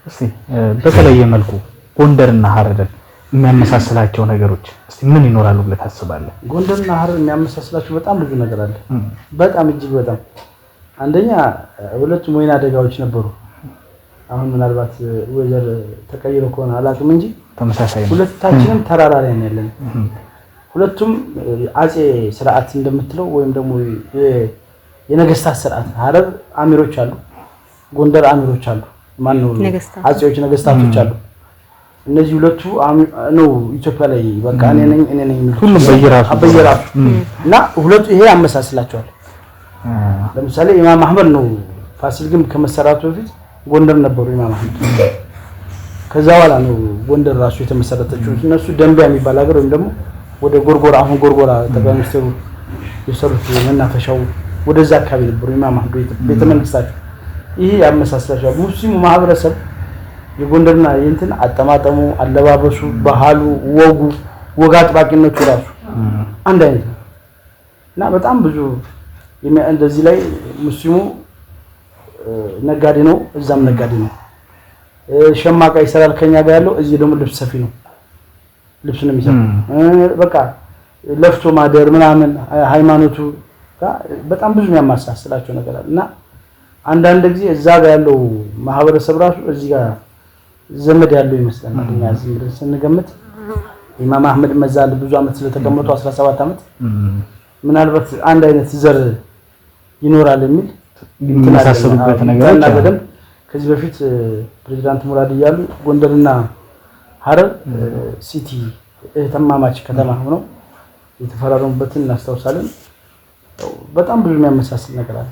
እስቲ በተለየ መልኩ ጎንደርና ሐረርን የሚያመሳስላቸው ነገሮች እስቲ ምን ይኖራሉ ብለህ ታስባለህ? ጎንደርና ሐረር የሚያመሳስላቸው በጣም ብዙ ነገር አለ። በጣም እጅግ በጣም አንደኛ ሁለቱም ወይና አደጋዎች ነበሩ። አሁን ምናልባት ወይዘር ተቀይሮ ከሆነ አላውቅም እንጂ ተመሳሳይ ነው። ሁለታችንም ተራራ ላይ ነው ያለን። ሁለቱም አጼ ስርዓት እንደምትለው ወይም ደግሞ የነገስታት ስርዓት ሀረር አሚሮች አሉ፣ ጎንደር አሚሮች አሉ። ማን ነው አጼዎች ነገስታቶች አሉ። እነዚህ ሁለቱ ነው ኢትዮጵያ ላይ በቃ እኔ ነኝ ሁሉም በየራሱ እና ሁለቱ ይሄ ያመሳስላቸዋል። ለምሳሌ ኢማም አህመድ ነው ፋሲል ግንብ ከመሰራቱ በፊት ጎንደር ነበሩ ኢማም አህመድ። ከዛ በኋላ ነው ጎንደር ራሱ የተመሰረተችው። እነሱ ደንቢያ የሚባል ሀገር ወይም ደግሞ ወደ ጎርጎራ አሁን ጎርጎራ ጠቅላይ ሚኒስትሩ የሰሩት መናፈሻው ወደዛ አካባቢ ነበሩ ኢማም አህመድ ቤተ መንግስታቸው። ይሄ ያመሳስላቸዋል። ሙስሊሙ ማህበረሰብ የጎንደርና የእንትን አጠማጠሙ፣ አለባበሱ፣ ባህሉ፣ ወግ አጥባቂነቱ ራሱ አንድ አይነት ነው እና በጣም ብዙ እንደዚህ ላይ ሙስሊሙ ነጋዴ ነው፣ እዛም ነጋዴ ነው። ሸማቃ ይሰራል ከኛ ጋር ያለው፣ እዚህ ደግሞ ልብስ ሰፊ ነው፣ ልብስ ነው የሚሰራው። በቃ ለፍቶ ማደር ምናምን ሃይማኖቱ በጣም ብዙ የሚያማሳስላቸው ነገር አለ እና አንዳንድ ጊዜ እዛ ጋር ያለው ማህበረሰብ ራሱ እዚህ ጋር ዘመድ ያለው ይመስላል። እኛ እዚህ ምድር ስንገምት ኢማም አህመድ መዛል ብዙ አመት ስለተቀመጡ 17 አመት ምናልባት አንድ አይነት ዘር ይኖራል የሚል የሚመሳሰሉበት ነገር እና በደንብ ከዚህ በፊት ፕሬዝዳንት ሙራድ እያሉ ጎንደርና ሀረር ሲቲ ተማማች ከተማ ሆነው የተፈራረሙበትን እናስታውሳለን። በጣም ብዙ የሚያመሳስል ነገር አለ።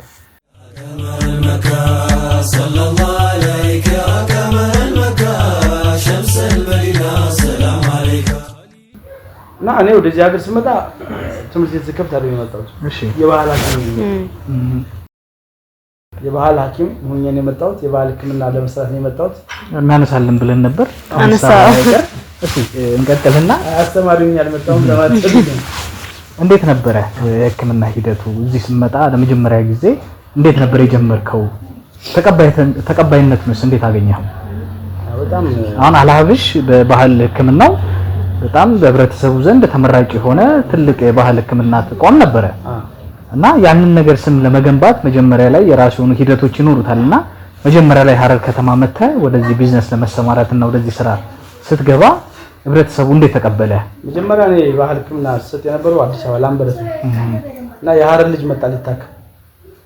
እና እኔ ወደዚህ ሀገር ስመጣ ትምህርት ቤት ከፍታ ነው የመጣሁት። የባህል ሐኪም ሆኜ ነው የመጣሁት። የባህል ሕክምና ለመስራት ነው የመጣሁት። እናነሳለን ብለን ነበር። እሺ እንቀጥልና አስተማሪኝ አልመጣሁም ለማለት እንዴት ነበረ የሕክምና ሂደቱ? እዚህ ስመጣ ለመጀመሪያ ጊዜ እንዴት ነበር የጀመርከው? ተቀባይነቱንስ እንዴት አገኘኸው? በጣም አሁን አልሀብሽ በባህል ሕክምናው በጣም በህብረተሰቡ ዘንድ ተመራጭ የሆነ ትልቅ የባህል ሕክምና ተቋም ነበረ እና ያንን ነገር ስም ለመገንባት መጀመሪያ ላይ የራሱ የሆኑ ሂደቶች ይኖሩታልና መጀመሪያ ላይ ሀረር ከተማ መጥተህ ወደዚህ ቢዝነስ ለመሰማራትና ወደዚህ ስራ ስትገባ ህብረተሰቡ እንዴት ተቀበለ? መጀመሪያ እኔ ባህል ሕክምና ስሰጥ የነበረው አዲስ አበባ ላምበረት ነው እና የሀረር ልጅ መጣ ሊታከም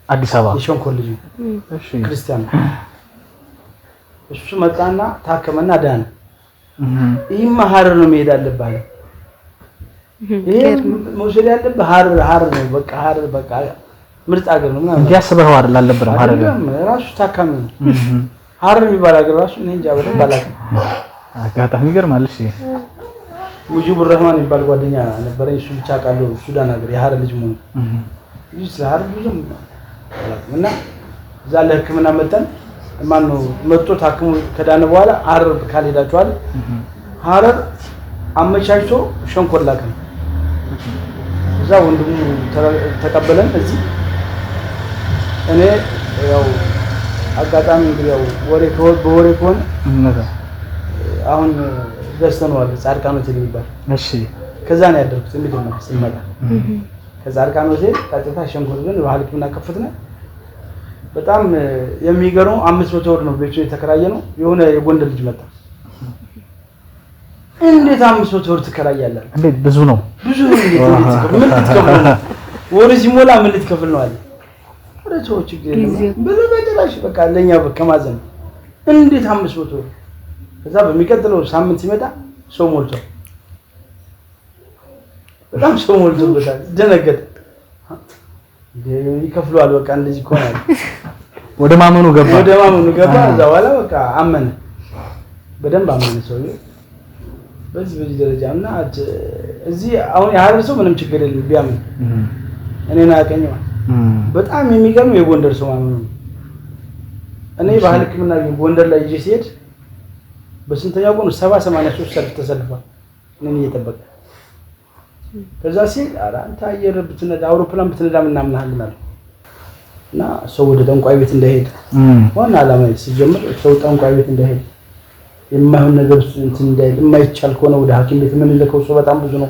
አዲስ አበባ የሸንኮር ልጅ ክርስቲያን እሱ መጣና ታከመና ዳነ። ይሄማ ሀረር ነው መሄድ አለብህ። ይሄ መውሰድ ያለብህ ሀረር ነው። በቃ ሀረር በቃ ምርጥ ሀገር ነው ምናምን እንዲያስበው አይደል አልነበረም። ሀረር ራሱ ታካሚ ነው። ሀረር የሚባል ሀገር ራሱ እኔ እንጃ በደንብ አላውቅም። አጋጣሚ ይገርማል። እሺ ሙጂቡር ረህማን የሚባል ጓደኛ ነበረኝ። እሱ ብቻ ቃለው ሱዳን ሀገር የሀረር ልጅ መሆኑ ይህ ስለ ሀረር ብዙም አላውቅም እና እዛ ለሕክምና መጣን። ማነው መጥቶ ታክሞ ከዳነ በኋላ ሀረር ካልሄዳችኋል ሀረር አመቻችቶ ሸንኮር ላከን። እዛ ወንድሙ ተቀበለን። እዚህ እኔ ያው አጋጣሚ እንግዲህ ያው በወሬ ከሆነ አሁን ደስተነዋል ጻድቃን ሆቴል የሚባል እሺ፣ ከዛ ነው ያደርኩት። እንደገና ስመጣ ከጻድቃን ሆቴል ቀጥታ ሸንኮር ግን ባህል ሕክምና ከፍተና በጣም የሚገርመው 500 ብር ነው ቤቱ የተከራየ ነው። የሆነ የጎንደር ልጅ መጣ። እንዴት 500 ብር ትከራያለህ? እንዴት ብዙ ነው ብዙ ነው። ምን ልትከፍል ነው? ወር ሲሞላ ምን ልትከፍል ነው አለ። ወደ ሰዎች ግን በለበደላሽ በቃ ለኛ ከማዘን እንዴት 500 ብር። ከዛ በሚቀጥለው ሳምንት ሲመጣ ሰው ሞልቷል። በጣም ሰው ሞልቶበታል። ደነገጠ። ይከፍለዋል በቃ እንደዚህ ከሆነ ወደ ማመኑ ገባ። እዛ በኋላ በቃ አመነ፣ በደንብ አመነ ሰውዬው በዚህ ደረጃ እና እዚህ አሁን የሀረር ሰው ምንም ችግር የለም ቢያምን እኔን አያውቀኝም። በጣም የሚገርመው የጎንደር ሰው ማመኑ ነው። እኔ ባህል ሕክምና ጎንደር ላይ ይዤ ሲሄድ በስንተኛው ቀን 70-83 ሰልፍ ተሰልፏል እኔን እየጠበቀ። ከዛ ሲል አንተ አየር ብትነዳ አውሮፕላን ብትነዳ ምናምናለን አለ እና ሰው ወደ ጠንቋይ ቤት እንዳይሄድ ዋና ዓላማ ሲጀምር ሰው ጠንቋይ ቤት እንዳይሄድ የማይሆን ነገር እንትን እንዳይል የማይቻል ከሆነ ወደ ሐኪም ቤት የምንልከው ሰው በጣም ብዙ ነው።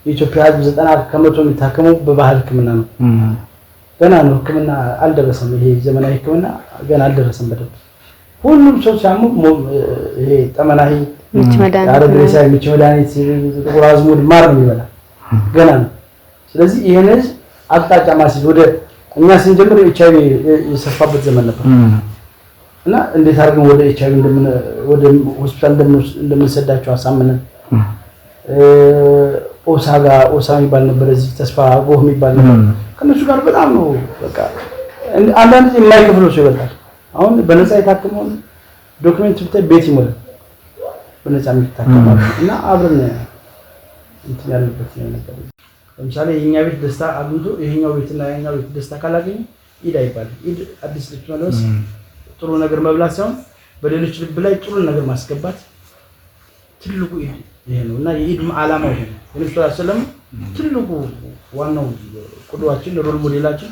የኢትዮጵያ ሕዝብ 90% የሚታከመው በባህል ሕክምና ነው። ገና ነው ሕክምና አልደረሰም። ይሄ ዘመናዊ ሕክምና ገና አልደረሰም በደንብ። ሁሉም ሰው ሲያሙ ይሄ ጠመናሂ ምች መድኃኒት ጥቁር አዝሙድ ማር ነው የሚበላ ገና ነው። ስለዚህ ይሄን አቅጣጫ ማስይዝ ወደ እኛ ስንጀምር ኤችአይቪ የሰፋበት ዘመን ነበር እና እንዴት አድርገን ወደ ኤችአይቪ ወደ ሆስፒታል እንደምንሰዳቸው አሳምነን ኦሳ የሚባል ነበር እዚህ ተስፋ ጎህ የሚባል ነበር ከነሱ ጋር በጣም ነው በቃ አንዳንድ የማይከፍለው ሰው ይበላል። አሁን በነፃ የታከመውን ዶክመንት ብታይ ቤት ይሞላል በነፃ የሚታከማል እና አብረን እንትን ያለበት ነው ነበር። ለምሳሌ የኛ ቤት ደስታ አግኝቶ ይሄኛው ቤትና ያኛው ቤት ደስታ ካላገኘ ኢድ አይባልም። ኢድ አዲስ ልብስ መልበስ ጥሩ ነገር መብላት ሳይሆን በሌሎች ልብ ላይ ጥሩ ነገር ማስገባት ትልቁ ይሄ ነው እና የኢድ ዓላማ ይሄ ነው። ነብዩ ሰለላሁ ዐለይሂ ወሰለም ትልቁ ዋናው ቁድዋችን ሮል ሞዴላችን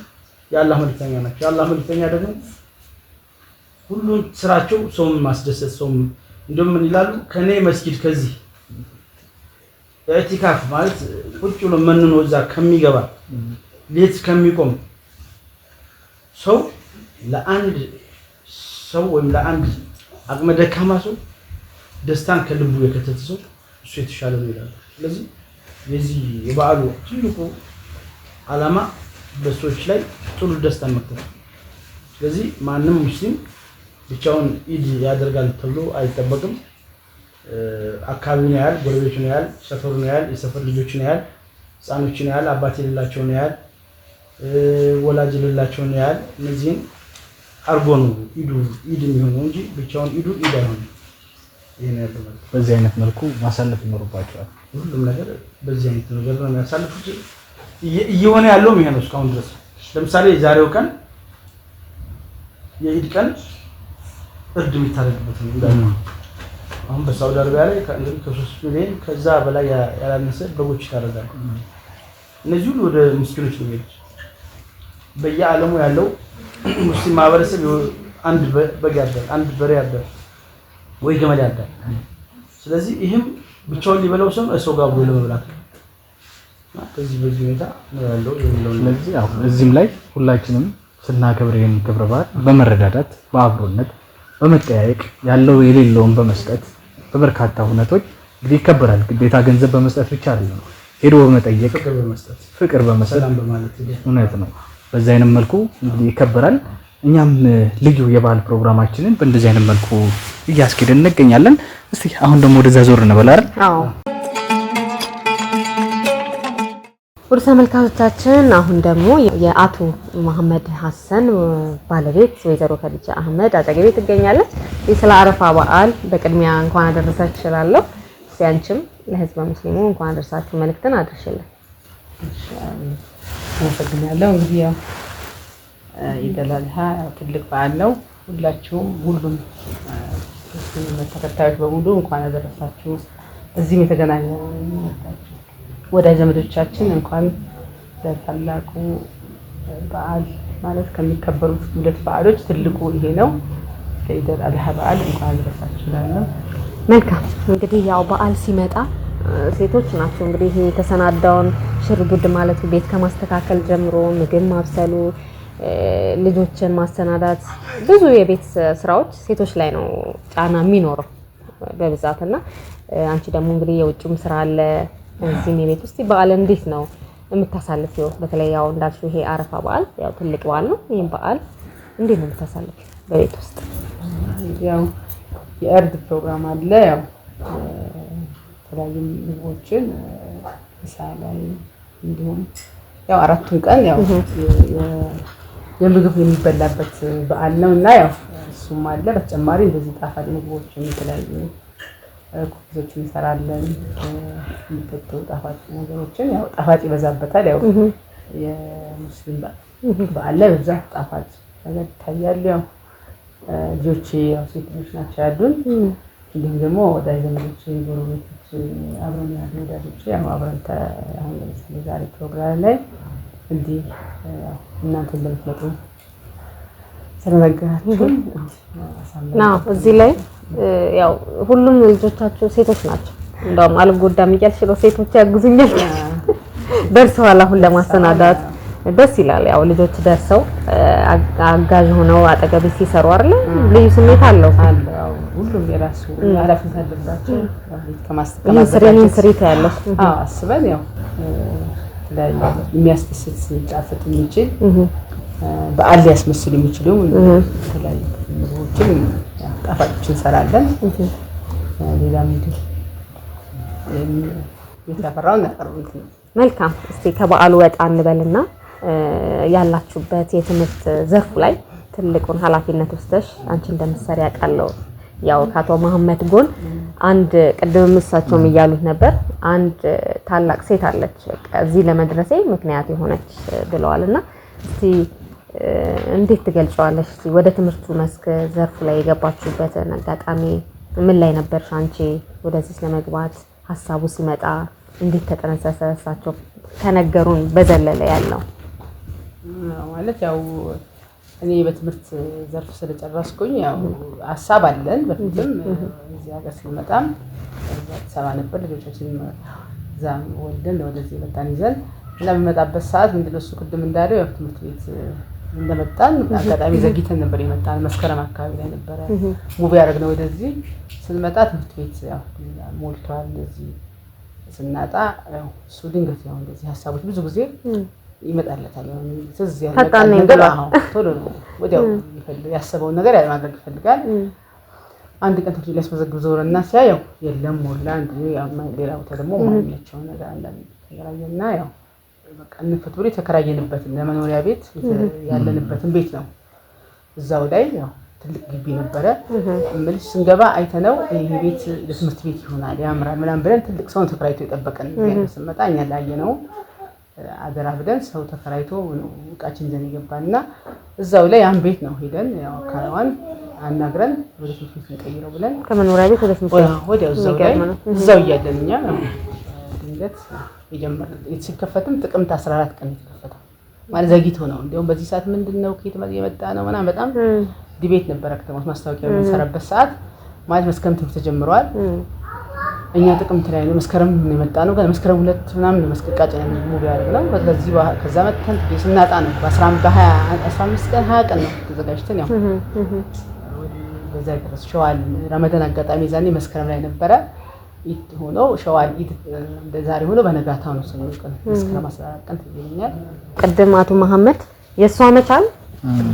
የአላህ መልእክተኛ ናቸው። የአላህ መልእክተኛ ደግሞ ሁሉን ስራቸው ሰውን ማስደሰት ሰውን እንደም ምን ይላሉ ከኔ መስጊድ ከዚህ ኢዕቲካፍ ማለት ቁጭ ብሎ መንኖ እዛ ከሚገባ ሌት ከሚቆም ሰው ለአንድ ሰው ወይም ለአንድ አቅመ ደካማ ሰው ደስታን ከልቡ የከተተ ሰው እሱ የተሻለ ነው ይላሉ። ስለዚህ የዚህ የበዓሉ ትልቁ ዓላማ በሰዎች ላይ ጥሩ ደስታ መክተት። ስለዚህ ማንም ሙስሊም ብቻውን ኢድ ያደርጋል ተብሎ አይጠበቅም። አካባቢውን ያያል፣ ጎረቤቱን ያያል፣ ሰፈሩን ያያል፣ የሰፈር ልጆችን ያያል፣ ህፃኖችን ያያል፣ አባት የሌላቸውን ያያል፣ ወላጅ የሌላቸውን ያያል። እነዚህን አርጎ ነው ኢድ የሚሆነው እንጂ ብቻውን ኢድ አይሆንም። ይሄን ያለው በዚህ አይነት መልኩ ማሳለፍ ይኖርባቸዋል። ሁሉም ነገር በዚህ አይነት ነገር ነው የሚያሳልፉት። እየሆነ ያለው ይሄ ነው እስካሁን ድረስ። ለምሳሌ ዛሬው ቀን የኢድ ቀን እርድ የሚታረድበት ነው እንዳለው አሁን በሳውዲ አረቢያ ላይ ከ3 ሚሊዮን ከዛ በላይ ያላነሰ በጎች ይታረዳሉ። እነዚህ ሁሉ ወደ ምስኪኖች ነው የሚሄዱት። በየዓለሙ ያለው ሙስሊም ማህበረሰብ አንድ በግ ያርዳል፣ አንድ በሬ ያርዳል ወይ ገመድ ያርዳል። ስለዚህ ይሄም ብቻውን ሊበላው ሰው ጋር ብሎ ለመብላት በዚህ ሁኔታ ነው ያለው። ስለዚህ ያው እዚህም ላይ ሁላችንም ስናከብር ይሄን ክብረ በዓል በመረዳዳት በአብሮነት በመጠያየቅ ያለው የሌለውን በመስጠት በበርካታ ሁነቶች ይከበራል። ግዴታ ገንዘብ በመስጠት ብቻ አይደለም፣ ሄዶ በመጠየቅ ፍቅር በመስጠት ሰላም በማለት እውነት ነው። በዛ አይነት መልኩ እንግዲህ ይከበራል። እኛም ልዩ የበዓል ፕሮግራማችንን በእንደዚህ አይነት መልኩ እያስኬድን እንገኛለን። እስቲ አሁን ደግሞ ወደዛ ዞር እንበል አይደል? አዎ ወደ ተመልካቾቻችን አሁን ደግሞ የአቶ መሐመድ ሐሰን ባለቤት ወይዘሮ ከዲጃ አህመድ አጠገቤ ትገኛለች። ስለ አረፋ በዓል በቅድሚያ እንኳን አደረሳችሁ እላለሁ። ሲያንችም ለህዝበ ሙስሊሙ እንኳን አደረሳችሁ መልእክትን አድርሽልን። አመሰግናለሁ። እንግዲህ ያው ኢድ አል-አድሃ ትልቅ በዓል ነው። ሁሉም ሙስሊም ተከታዮች በሙሉ እንኳን አደረሳችሁ። እዚህም የተገናኘው ወዳጅ ዘመዶቻችን እንኳን ለታላቁ በዓል ማለት ከሚከበሩት ሁለት በዓሎች ትልቁ ይሄ ነው። ለኢድ አል-አድሃ በዓል እንኳን አደረሳችሁ እላለሁ። መልካም እንግዲህ ያው በዓል ሲመጣ ሴቶች ናቸው እንግዲህ ይሄ የተሰናዳውን ሽርጉድ ማለት ቤት ከማስተካከል ጀምሮ ምግብ ማብሰሉ፣ ልጆችን ማሰናዳት፣ ብዙ የቤት ስራዎች ሴቶች ላይ ነው ጫና የሚኖረው በብዛትና አንቺ ደግሞ እንግዲህ የውጭም ስራ አለ እዚህም የቤት ውስጥ በዓል እንዴት ነው የምታሳልፊው? በተለይ ያው እንዳልሽው ይሄ አረፋ በዓል ያው ትልቅ በዓል ነው። ይሄን በዓል እንዴት ነው የምታሳልፊው በቤት ውስጥ? ያው የእርድ ፕሮግራም አለ። ያው የተለያዩ ምግቦችን ምሳ ላይ እንዲሁም ያው አራቱን ቀን ያው የምግብ የሚበላበት በዓል ነው እና ያው እሱም አለ። በተጨማሪ እንደዚህ ጣፋጭ ምግቦችን የተለያዩ ኩኪሶችን እንሰራለን። የሚጠጡ ጣፋጭ ነገሮችን ያው ጣፋጭ ይበዛበታል። ያው የሙስሊም በዓል ላይ በዛ ጣፋጭ ነገር ይታያል። ያው ልጆቼ ያው ሴት ልጆች ናቸው ያሉን። እንዲሁም ደግሞ ወዳጅ ዘመዶቼ፣ ጎረቤቶቼ፣ አብረን ያሉ ወዳጆቼ ያው አብረን አሁን ለምሳሌ ዛሬ ፕሮግራም ላይ እንዲህ እናንተ እንደምትመጡ ስለነገራችሁን ነው እዚህ ላይ ያው ሁሉም ልጆቻቸው ሴቶች ናቸው። እንደውም አልጎዳም እያልሽ ነው ሴቶች ያግዙኛል ደርሰዋል አሁን ለማሰናዳት ደስ ይላል። ያው ልጆች ደርሰው አጋዥ ሆነው አጠገብ ሲሰሩ አይደል ልዩ ስሜት አለው። ሁሉም የራሱ ኃላፊነት አለባቸው። ከማስተካከል ስሪት ያለው አስበን ያው የተለያዩ የሚያስደስት ጣፍጥ የሚችል በዓል ሊያስመስሉ የሚችሉ የተለያዩ ምግቦችን ጣፋጮችን እንሰራለን። ሌላ ምንድን የተፈራው እናቀርብ። መልካም። እስቲ ከበዓሉ ወጣ እንበልና ያላችሁበት የትምህርት ዘርፉ ላይ ትልቁን ኃላፊነት ወስደሽ አንቺ እንደምትሰሪ ያውቃለሁ። ያው ከአቶ መሐመድ ጎን አንድ ቅድም እሳቸውም እያሉት ነበር አንድ ታላቅ ሴት አለች በቃ እዚህ ለመድረሴ ምክንያት የሆነች ብለዋልና እስቲ እንዴት ትገልጫዋለሽ? እስቲ ወደ ትምህርቱ መስክ ዘርፉ ላይ የገባችሁበትን አጋጣሚ ምን ላይ ነበርሽ አንቺ? ወደዚህ ለመግባት ሐሳቡ ሲመጣ እንዴት ተጠነሰሰ? እሳቸው ከነገሩን በዘለለ ያለው ማለት ያው እኔ በትምህርት ዘርፍ ስለጨረስኩኝ ያው ሐሳብ አለን። በፊትም እዚህ ሀገር ስንመጣም ሰባ ነበር ልጆቻችን ዛም ወልደን ወደዚህ መጣን ይዘን እና በመጣበት ሰዓት ምንድነው እሱ ቅድም እንዳለው ያው ትምህርት ቤት እንደመጣን አጋጣሚ ዘግይተን ነበር የመጣን። መስከረም አካባቢ ላይ ነበር ሙቪ ያደረግነው። ወደዚህ ስንመጣ ትምህርት ቤት ያው ሞልቷል። እዚህ ስናጣ ያው እሱ ድንገት ያው እንደዚህ ሐሳቦች ብዙ ጊዜ ይመጣለታል። ትዝ ያለ ነገር ቶሎ ነው ወዲያው ያሰበውን ነገር ማድረግ ይፈልጋል። አንድ ቀን ትምህርት ሊያስመዘግብ ዞረና ሲያየው የለም ሞላ እንዴ ሌላ ቦታ ደግሞ ማንኛቸው ነገር አንዳንድ ተከራየና ያው በቃ እንፈት ብሎ የተከራየንበት ለመኖሪያ ቤት ያለንበትን ቤት ነው። እዛው ላይ ያው ትልቅ ግቢ ነበረ። እምልሽ ስንገባ አይተነው ይሄ ቤት ለትምህርት ቤት ይሆናል ያምራል ምናምን ብለን ትልቅ ሰው ተከራይቶ የጠበቀን ስንመጣ እኛ ላየነው አደራ ብለን ሰው ተከራይቶ እቃችን ይዘን የገባንና እዛው ላይ ያን ቤት ነው ሄደን ያው ካራዋን አናግረን ወደ ትምህርት ቤት እንቀይረው ብለን ከመኖሪያ ቤት ወደ ትምህርት ቤት ወዲያው እዛው እያለን እኛ ድንገት የጀመረው የተከፈተም ጥቅምት 14 ቀን የተከፈተው ማለት ዘግይቶ ነው። እንደውም በዚህ ሰዓት ምንድነው ከየት የመጣ ነው ምናምን በጣም ዲቤት ነበረ። ከተማው ማስታወቂያ በሚሰራበት ሰዓት ማለት መስከረም ትምህርት ተጀምሯል። እኛ ጥቅምት ላይ ነው መስከረም የመጣ ነው። ግን መስከረም 2 ምናምን ነው መስቀቃጭ ነው ሙቪ ያደረግነው። በዚህ ከዛ መተን ስናጣ ነው በ15 ቀን 20 ቀን ነው ተዘጋጅተን ያው በዛ ድረስ ሸዋል ረመዳን አጋጣሚ ዛኔ መስከረም ላይ ነበረ ሆኖ ሸዋል ዛሬ ሆኖ በነጋታው ነው ሰኞ ቀን መስከረም 14 ቀን ተገኘኛል። ቅድም አቶ መሐመድ የሷ መቻል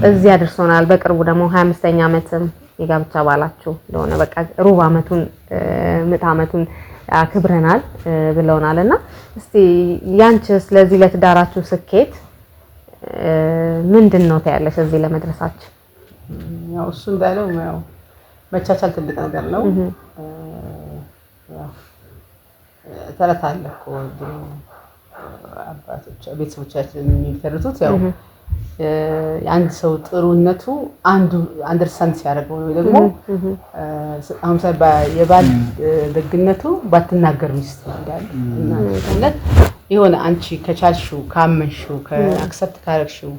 እዚህ አድርሶናል። በቅርቡ ደግሞ 25ኛ ዓመትም የጋብቻ ባላችሁ እንደሆነ በቃ ሩብ ዓመቱን ምት ዓመቱን አክብረናል ብለውናልና እስቲ ያንቺ ስለዚህ ለትዳራችሁ ስኬት ምንድነው ታያለሽ እዚህ ለመድረሳችሁ? ያው እሱ እንዳለው ያው መቻቻል ትልቅ ነገር ነው። ያው ተረት አለ እኮ አባቶች ቤተሰቦቻችን የሚተርቱት ያው አንድ ሰው ጥሩነቱ አንዱ አንደርስታንድ ሲያደርገው ነው ደግሞ አሁን የባል ደግነቱ ባትናገር ሚስት ይላል እና ማለት የሆነ አንቺ ከቻልሽው ካመንሽው ከአክሰፕት ካረግሽው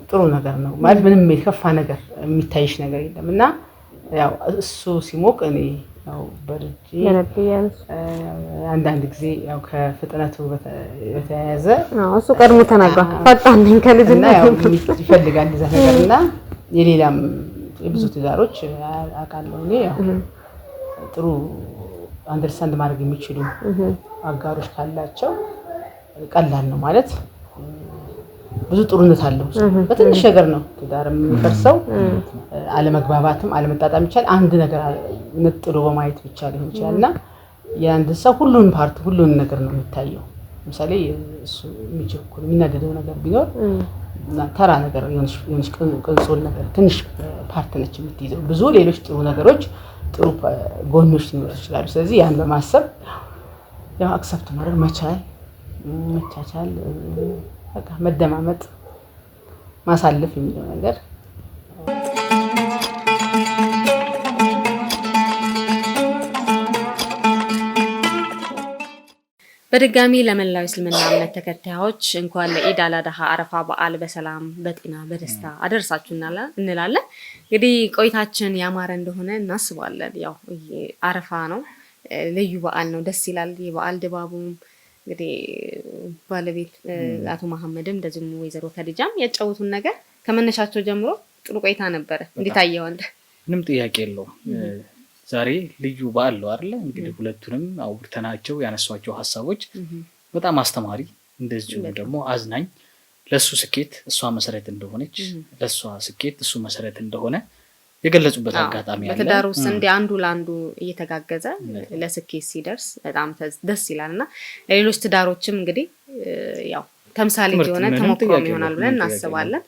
ጥሩ ነገር ነው ማለት ምንም የከፋ ነገር የሚታይሽ ነገር የለም እና ያው እሱ ሲሞቅ እኔ ያው በርጂ አንዳንድ ጊዜ ያው ከፍጥነቱ በተያያዘ እሱ ቀድሞ ተናግሯል። ፈጣን ነኝ ከልጅነት ያው ይፈልጋል እዛ ነገርና የሌላም የብዙ ትዳሮች አቃለው እኔ ያው ጥሩ አንደርስታንድ ማድረግ የሚችሉ አጋሮች ካላቸው ቀላል ነው ማለት ብዙ ጥሩነት አለው። በትንሽ ነገር ነው ትዳር የሚፈርሰው። አለመግባባትም አለመጣጣም ይችላል። አንድ ነገር ነጥሎ በማየት ብቻ ሊሆን ይችላልና የአንድ ሰው ሁሉን ነገር ነው የሚታየው። ለምሳሌ እሱ የሚቸኩል የሚናደደው ነገር ቢኖር ተራ ነገር የሆነች ቅንጾል ነገር ትንሽ ፓርት ነች የምትይዘው። ብዙ ሌሎች ጥሩ ነገሮች ጥሩ ጎኖች ሊኖሩ ይችላሉ። ስለዚህ ያን በማሰብ ያው አክሰፕት ማድረግ መቻቻል በቃ መደማመጥ ማሳለፍ የሚለው ነገር በድጋሚ ለመላው እስልምና እምነት ተከታዮች እንኳን ለኢድ አል-አድሃ አረፋ በዓል በሰላም በጤና በደስታ አደረሳችሁ እንላለን። እንግዲህ ቆይታችን ያማረ እንደሆነ እናስባለን። ያው አረፋ ነው፣ ልዩ በዓል ነው፣ ደስ ይላል። የበዓል ድባቡም እንግዲህ ባለቤት አቶ መሐመድም እንደዚሁም ወይዘሮ ከዲጃም ያጫወቱን ነገር ከመነሻቸው ጀምሮ ጥሩ ቆይታ ነበረ። እንዴት አየዋል? ምንም ጥያቄ የለውም። ዛሬ ልዩ በዓል ነው አይደል? እንግዲህ ሁለቱንም አውርተናቸው ያነሷቸው ሐሳቦች በጣም አስተማሪ እንደዚሁ ደግሞ አዝናኝ ለሱ ስኬት እሷ መሰረት እንደሆነች ለሷ ስኬት እሱ መሰረት እንደሆነ የገለጹበት አጋጣሚ አለ። በትዳር ውስጥ እንደ አንዱ ለአንዱ እየተጋገዘ ለስኬት ሲደርስ በጣም ደስ ይላልና ለሌሎች ትዳሮችም እንግዲህ ያው ተምሳሌ የሆነ ተሞክሮ ይሆናል ብለን እናስባለን።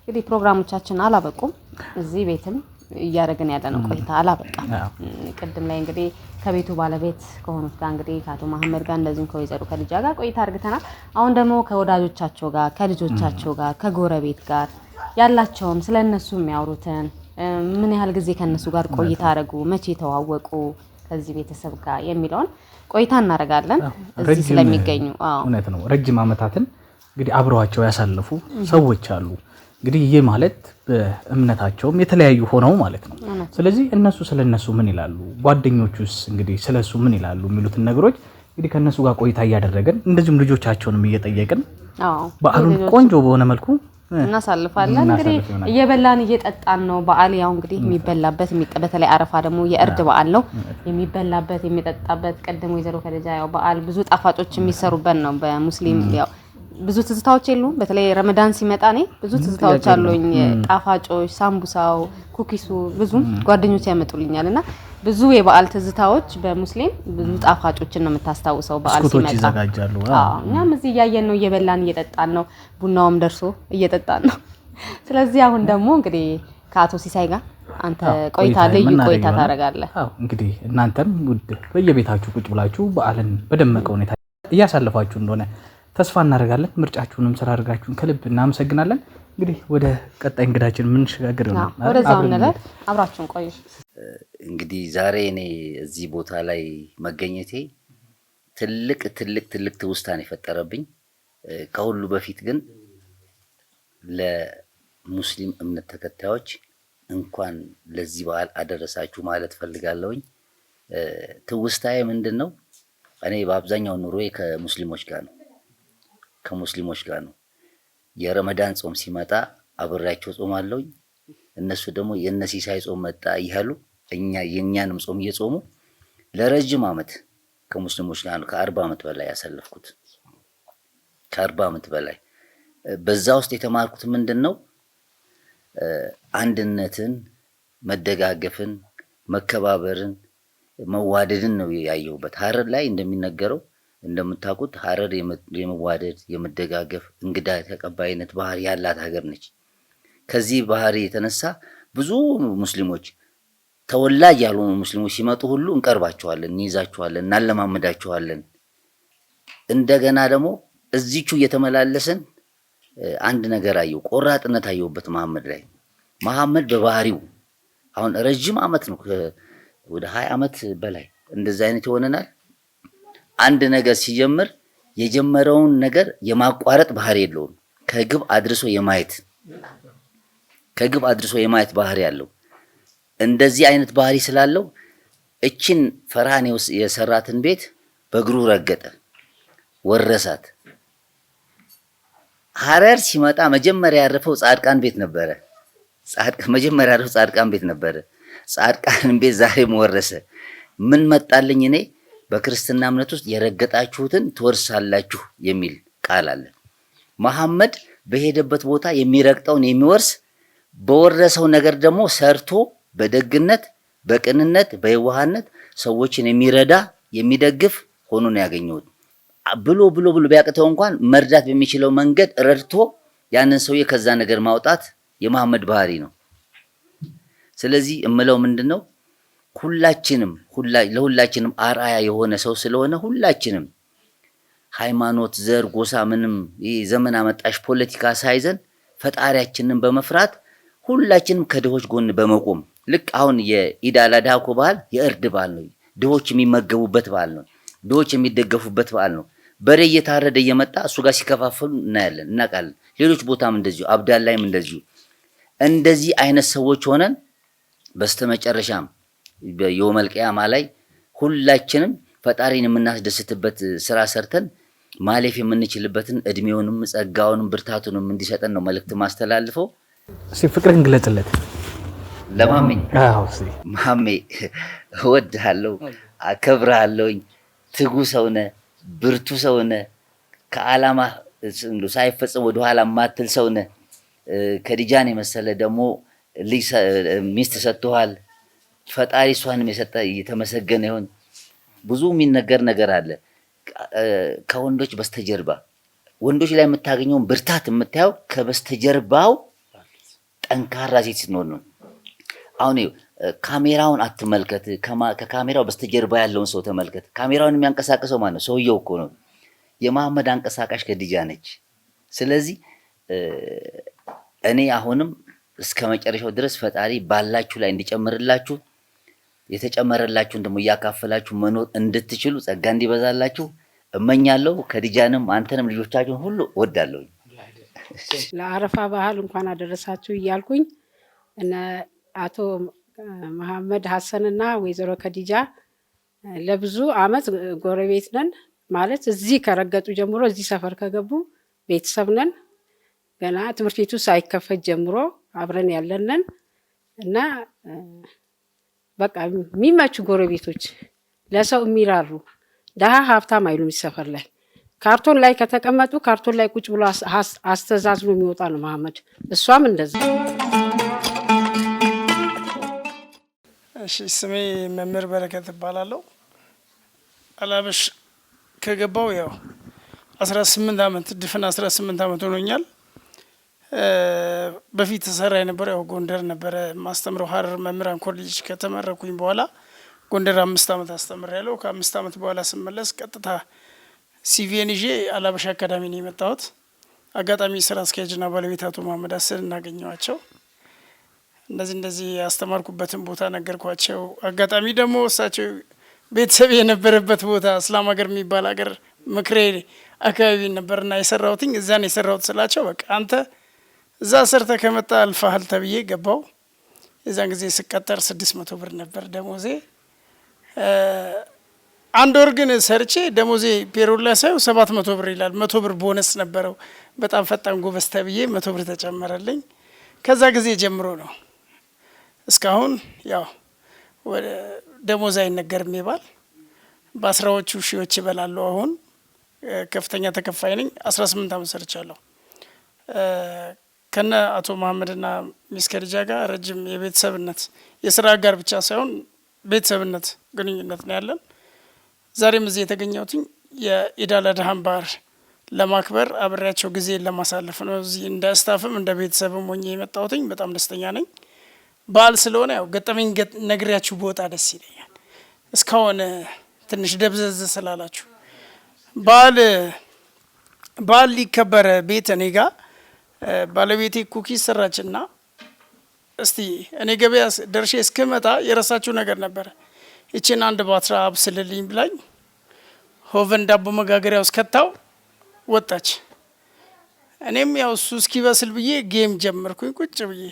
እንግዲህ ፕሮግራሞቻችን አላበቁም። እዚህ ቤትም እያደረግን ያለነው ቆይታ አላበቃም። ቅድም ላይ እንግዲህ ከቤቱ ባለቤት ከሆኑት ጋር እንግዲህ ከአቶ መሐመድ ጋር እንደዚሁም ከወይዘሮ ከልጃ ጋር ቆይታ አድርገናል። አሁን ደግሞ ከወዳጆቻቸው ጋር ከልጆቻቸው ጋር ከጎረቤት ጋር ያላቸውን ስለነሱ የሚያወሩትን ምን ያህል ጊዜ ከነሱ ጋር ቆይታ አደረጉ፣ መቼ ተዋወቁ ከዚህ ቤተሰብ ጋር የሚለውን ቆይታ እናደርጋለን። እዚህ ስለሚገኙ እውነት ነው ረጅም ዓመታትን እንግዲህ አብረዋቸው ያሳለፉ ሰዎች አሉ። እንግዲህ ይሄ ማለት በእምነታቸውም የተለያዩ ሆነው ማለት ነው። ስለዚህ እነሱ ስለነሱ ምን ይላሉ፣ ጓደኞቹስ እንግዲህ ስለሱ ምን ይላሉ የሚሉትን ነገሮች እንግዲህ ከነሱ ጋር ቆይታ እያደረገን እንደዚሁም ልጆቻቸውንም እየጠየቅን በዓሉን ቆንጆ በሆነ መልኩ እናሳልፋለን። እንግዲህ እየበላን እየጠጣን ነው። በዓል ያው እንግዲህ የሚበላበት በተለይ አረፋ ደግሞ የእርድ በዓል ነው። የሚበላበት የሚጠጣበት ቀደም ወይዘሮ ከደጃ ያው በዓል ብዙ ጣፋጮች የሚሰሩበት ነው። በሙስሊም ያው ብዙ ትዝታዎች የሉ። በተለይ ረመዳን ሲመጣ ብዙ ትዝታዎች አሉኝ። ጣፋጮች፣ ሳምቡሳው፣ ኩኪሱ ብዙ ጓደኞች ያመጡልኛልና ብዙ የበዓል ትዝታዎች በሙስሊም ብዙ ጣፋጮችን ነው የምታስታውሰው በዓል ሲመጣ ይዘጋጃሉ። እኛም እዚህ እያየን ነው፣ እየበላን እየጠጣን ነው። ቡናውም ደርሶ እየጠጣን ነው። ስለዚህ አሁን ደግሞ እንግዲህ ከአቶ ሲሳይ ጋር አንተ ቆይታ ልዩ ቆይታ ታደርጋለህ። እንግዲህ እናንተም ውድ በየቤታችሁ ቁጭ ብላችሁ በዓልን በደመቀ ሁኔታ እያሳለፋችሁ እንደሆነ ተስፋ እናደርጋለን። ምርጫችሁንም ስላደረጋችሁን ከልብ እናመሰግናለን። እንግዲህ ወደ ቀጣይ እንግዳችን ምን ሸጋገር ነው ወደዛው እንላለን። አብራችሁን ቆዩ። እንግዲህ ዛሬ እኔ እዚህ ቦታ ላይ መገኘቴ ትልቅ ትውስታን የፈጠረብኝ፣ ከሁሉ በፊት ግን ለሙስሊም እምነት ተከታዮች እንኳን ለዚህ በዓል አደረሳችሁ ማለት ፈልጋለሁኝ። ትውስታዬ ምንድነው? እኔ በአብዛኛው ኑሮዬ ከሙስሊሞች ጋር ነው። የረመዳን ጾም ሲመጣ አብሬያቸው ጾማለሁኝ። እነሱ ደግሞ የነሲሳይ ጾም መጣ ይያሉ የኛንም ጾም እየጾሙ ለረጅም ዓመት ከሙስሊሞች ጋር ነው ከ40 ዓመት በላይ ያሳለፍኩት። ከ40 ዓመት በላይ በዛ ውስጥ የተማርኩት ምንድነው? አንድነትን፣ መደጋገፍን፣ መከባበርን፣ መዋደድን ነው ያየሁበት። ሀረር ላይ እንደሚነገረው እንደምታውቁት ሀረር የመዋደድ የመደጋገፍ እንግዳ ተቀባይነት ባህሪ ያላት ሀገር ነች። ከዚህ ባህሪ የተነሳ ብዙ ሙስሊሞች ተወላጅ ያልሆኑ ሙስሊሞች ሲመጡ ሁሉ እንቀርባቸዋለን፣ እንይዛቸዋለን፣ እናለማመዳቸዋለን። እንደገና ደግሞ እዚቹ እየተመላለሰን አንድ ነገር አየሁ፣ ቆራጥነት አየሁበት መሐመድ ላይ። መሐመድ በባህሪው አሁን ረጅም ዓመት ነው ወደ 20 ዓመት በላይ እንደዛ አይነት ይሆነናል። አንድ ነገር ሲጀምር የጀመረውን ነገር የማቋረጥ ባህሪ የለውም። ከግብ አድርሶ የማየት ባህሪ ያለው። እንደዚህ አይነት ባህሪ ስላለው እችን ፈርሃን የሰራትን ቤት በእግሩ ረገጠ፣ ወረሳት። ሀረር ሲመጣ መጀመሪያ ያረፈው ጻድቃን ቤት ነበረ። ጻድቃን ቤት ዛሬም ወረሰ። ምን መጣልኝ እኔ? በክርስትና እምነት ውስጥ የረገጣችሁትን ትወርሳላችሁ የሚል ቃል አለ። መሐመድ በሄደበት ቦታ የሚረግጠውን የሚወርስ፣ በወረሰው ነገር ደግሞ ሰርቶ በደግነት፣ በቅንነት፣ በየዋህነት ሰዎችን የሚረዳ የሚደግፍ ሆኖ ነው ያገኘሁት። ብሎ ቢያቅተው እንኳን መርዳት በሚችለው መንገድ ረድቶ ያንን ሰውዬ ከዛ ነገር ማውጣት የመሐመድ ባህሪ ነው። ስለዚህ እምለው ምንድነው? ለሁላችንም አርአያ የሆነ ሰው ስለሆነ ሁላችንም ሃይማኖት፣ ዘር፣ ጎሳ ምንም ዘመን አመጣሽ ፖለቲካ ሳይዘን ፈጣሪያችንን በመፍራት ሁላችንም ከድሆች ጎን በመቆም ልክ አሁን የኢድ አል አድሃ እኮ በዓል የእርድ በዓል ነው። ድሆች የሚመገቡበት በዓል ነው። ድሆች የሚደገፉበት በዓል ነው። በሬ እየታረደ እየመጣ እሱ ጋር ሲከፋፈሉ እናያለን፣ እናውቃለን። ሌሎች ቦታም እንደዚሁ አብዳላይም እንደዚሁ። እንደዚህ አይነት ሰዎች ሆነን በስተመጨረሻም የውመል ቂያማ ላይ ሁላችንም ፈጣሪን የምናስደስትበት ስራ ሰርተን ማለፍ የምንችልበትን እድሜውንም ጸጋውንም ብርታቱንም እንዲሰጠን ነው መልእክት ማስተላልፈው። እሺ ፍቅርን ግለጽለት ለማሜ። አዎ እሺ ማሜ እወድሃለሁ፣ አከብርሃለሁ። ትጉ ሰውነ፣ ብርቱ ሰውነ፣ ከዓላማ ሳይፈጽም ወደ ኋላ ማትል ሰውነ። ከዲጃን የመሰለ ደግሞ ሚስት ሰጥቷል። ፈጣሪ እሷንም የሰጠ የተመሰገነ ይሁን። ብዙ የሚነገር ነገር አለ። ከወንዶች በስተጀርባ ወንዶች ላይ የምታገኘውን ብርታት የምታየው ከበስተጀርባው ጠንካራ ሴት ስትኖር ነው። አሁን ካሜራውን አትመልከት፣ ከካሜራው በስተጀርባ ያለውን ሰው ተመልከት። ካሜራውን የሚያንቀሳቅሰው ማን ነው? ሰውየው እኮ ነው። የመሐመድ አንቀሳቃሽ ከዲጃ ነች። ስለዚህ እኔ አሁንም እስከ መጨረሻው ድረስ ፈጣሪ ባላችሁ ላይ እንዲጨምርላችሁ የተጨመረላችሁን ደግሞ እያካፈላችሁ መኖር እንድትችሉ ጸጋ እንዲበዛላችሁ እመኛለሁ። ከዲጃንም አንተንም ልጆቻችሁን ሁሉ እወዳለሁ። ለአረፋ በዓል እንኳን አደረሳችሁ እያልኩኝ እነ አቶ መሐመድ ሐሰንና ወይዘሮ ከዲጃ ለብዙ አመት ጎረቤት ነን። ማለት እዚህ ከረገጡ ጀምሮ እዚህ ሰፈር ከገቡ ቤተሰብ ነን። ገና ትምህርት ቤቱ ሳይከፈት ጀምሮ አብረን ያለንን እና በቃ የሚመቹ ጎረቤቶች፣ ለሰው የሚራሩ ደሃ ሀብታም አይሉም። ሰፈር ላይ ካርቶን ላይ ከተቀመጡ ካርቶን ላይ ቁጭ ብሎ አስተዛዝሎ የሚወጣ ነው መሐመድ። እሷም እንደዛ። እሺ ስሜ መምህር በረከት እባላለሁ። አላበሽ ከገባው ያው 18 አመት ድፍን 18 አመት ሆኖኛል። በፊት ተሰራ የነበረ ያው ጎንደር ነበረ ማስተምረው ሀረር መምህራን ኮሌጅ ከተመረኩኝ በኋላ ጎንደር 5 አመት አስተምሬያለሁ። ከ5 አመት በኋላ ስመለስ ቀጥታ ሲቪን ይዤ አላበሽ አካዳሚ ነው የመጣሁት። አጋጣሚ ስራ አስኪያጅና ባለቤት አቶ መሐመድ ሐሰን እናገኘዋቸው። እንደዚህ ያስተማርኩበትን ቦታ ነገርኳቸው። አጋጣሚ ደግሞ እሳቸው ቤተሰብ የነበረበት ቦታ እስላም ሀገር የሚባል ሀገር ምክሬ አካባቢ ነበርና የሰራሁትኝ እዛ ነው የሰራሁት ስላቸው፣ በቃ አንተ እዛ ሰርተ ከመጣ አልፋሃል ተብዬ ገባው። የዛን ጊዜ ስቀጠር 600 ብር ነበር ደሞዜ። አንድ ወር ግን ሰርቼ ደሞዜ ፔሮል ላይ ሳይው 700 ብር ይላል። 100 ብር ቦነስ ነበረው። በጣም ፈጣን ጎበዝ ተብዬ 100 ብር ተጨመረልኝ። ከዛ ጊዜ ጀምሮ ነው እስካሁን ያው ወደ ደሞዝ አይነገርም ይባል በአስራዎቹ ሺዎች ይበላሉ። አሁን ከፍተኛ ተከፋይ ነኝ። 18 አመት ሰርቻለሁ። ከነ አቶ መሐመድና ሚስ ከዲጃ ጋር ረጅም የቤተሰብነት የስራ ጋር ብቻ ሳይሆን ቤተሰብነት ግንኙነት ነው ያለን። ዛሬም እዚህ የተገኘሁት የኢድ አል አድሃን በዓል ለማክበር አብሬያቸው ጊዜ ለማሳለፍ ነው። እዚህ እንደ ስታፍም እንደ ቤተሰብም ሆኜ የመጣሁት በጣም ደስተኛ ነኝ። በዓል ስለሆነ ያው ገጠመኝ ነግሬያችሁ ቦታ ደስ ይለኛል። እስካሁን ትንሽ ደብዘዝ ስላላችሁ በዓል ሊከበር ቤት እኔ ጋር ባለቤቴ ኩኪስ ሰራችና እስቲ እኔ ገበያ ደርሼ እስክመጣ የረሳችሁ ነገር ነበረ፣ እቺን አንድ ባትራ አብስልልኝ ብላኝ ሆቨን ዳቦ መጋገሪያ ውስጥ ከታው ወጣች። እኔም ያው እሱ እስኪበስል ብዬ ጌም ጀመርኩኝ። ቁጭ ብዬ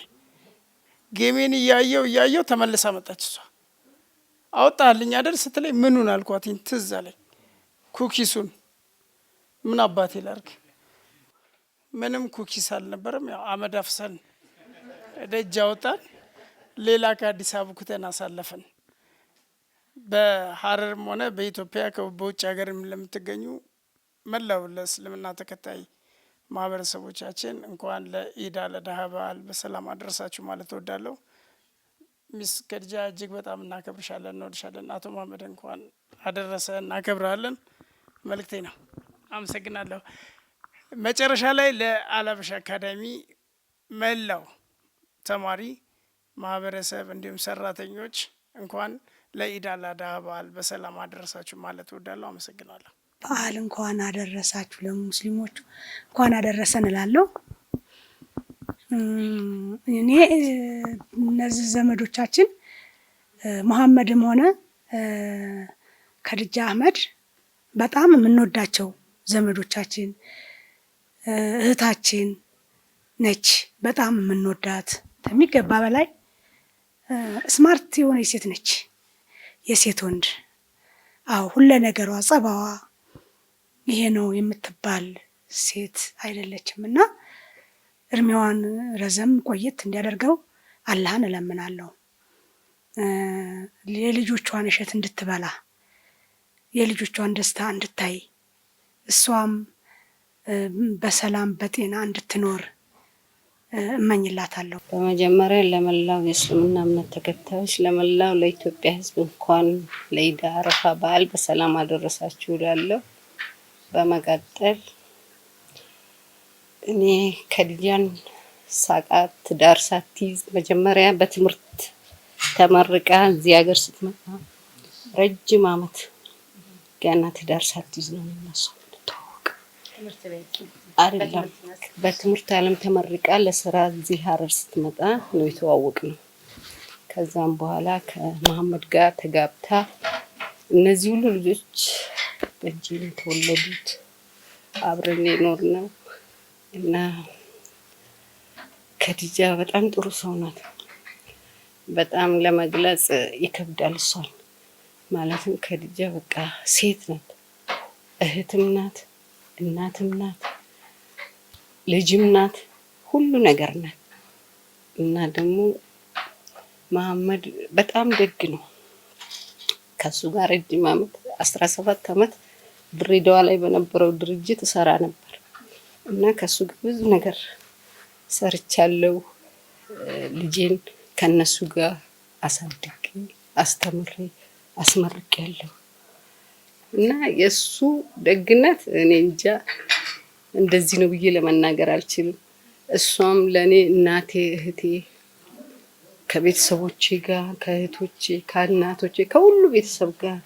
ጌሜን እያየው ተመልሳ መጣች። እሷ አወጣልኝ አይደል ስትለኝ ምኑን አልኳትኝ። ትዝ አለኝ ኩኪሱን። ምን አባቴ ላርግ? ምንም ኩኪስ አልነበረም። ያው አመድ አፍሰን ደጅ አወጣን። ሌላ ከአዲስ አበባ ኩተን አሳለፍን። በሀረርም ሆነ በኢትዮጵያ በውጭ ሀገርም ለምትገኙ መላው ለእስልምና ተከታይ ማህበረሰቦቻችን እንኳን ለኢድ አል አድሃ በዓል በሰላም አደረሳችሁ ማለት እወዳለሁ። ሚስ ከዲጃ እጅግ በጣም እናከብርሻለን፣ እንወድሻለን። አቶ መሐመድ እንኳን አደረሰ፣ እናከብራለን። መልእክቴ ነው። አመሰግናለሁ። መጨረሻ ላይ ለአላበሽ አካዳሚ መላው ተማሪ ማህበረሰብ እንዲሁም ሰራተኞች እንኳን ለኢድ አል አድሃ በዓል በሰላም አደረሳችሁ ማለት እወዳለሁ። አመሰግናለሁ። በዓል እንኳን አደረሳችሁ ለሙስሊሞቹ እንኳን አደረሰን እላለሁ። እኔ እነዚህ ዘመዶቻችን መሐመድም ሆነ ከዲጃ አህመድ በጣም የምንወዳቸው ዘመዶቻችን፣ እህታችን ነች። በጣም የምንወዳት ከሚገባ በላይ ስማርት የሆነች ሴት ነች። የሴት ወንድ አዎ፣ ሁለ ነገሯ ጸባዋ ይሄ ነው የምትባል ሴት አይደለችም እና እድሜዋን ረዘም ቆየት እንዲያደርገው አላህን እለምናለሁ። የልጆቿን እሸት እንድትበላ የልጆቿን ደስታ እንድታይ እሷም በሰላም በጤና እንድትኖር እመኝላታለሁ። በመጀመሪያ ለመላው የእስልምና እምነት ተከታዮች ለመላው ለኢትዮጵያ ሕዝብ እንኳን ለኢድ አረፋ በዓል በሰላም አደረሳችሁ እላለሁ። በመቀጠል እኔ ከዲጃን ሳቃት ትዳር ሳትይዝ መጀመሪያ በትምህርት ተመርቃ እዚህ ሀገር ስትመጣ ረጅም ዓመት ገና ትዳር ሳትይዝ ነው የምናሰው አይደለም። በትምህርት ዓለም ተመርቃ ለስራ እዚህ ሀረር ስትመጣ ነው የተዋወቅነው። ከዛም በኋላ ከመሐመድ ጋር ተጋብታ እነዚህ ሁሉ ልጆች በእጄ የተወለዱት አብረን የኖርነው እና ከዲጃ በጣም ጥሩ ሰው ናት። በጣም ለመግለጽ ይከብዳል እሷን ማለትም ከዲጃ በቃ ሴት ናት፣ እህትም ናት፣ እናትም ናት፣ ልጅም ናት፣ ሁሉ ነገር ናት። እና ደግሞ መሐመድ በጣም ደግ ነው። ከሱ ጋር ረጅም ዓመት 17 ዓመት ድሬዳዋ ላይ በነበረው ድርጅት እሰራ ነበር እና ከሱ ጋር ብዙ ነገር ሰርቻለሁ። ልጄን ከነሱ ጋር አሳድጌ አስተምሬ አስመርቄያለሁ። እና የሱ ደግነት እኔ እንጃ እንደዚህ ነው ብዬ ለመናገር አልችልም። እሷም ለኔ እናቴ፣ እህቴ ከቤተሰቦቼ ጋር ከእህቶቼ፣ ከእናቶቼ ከሁሉ ቤተሰብ ጋር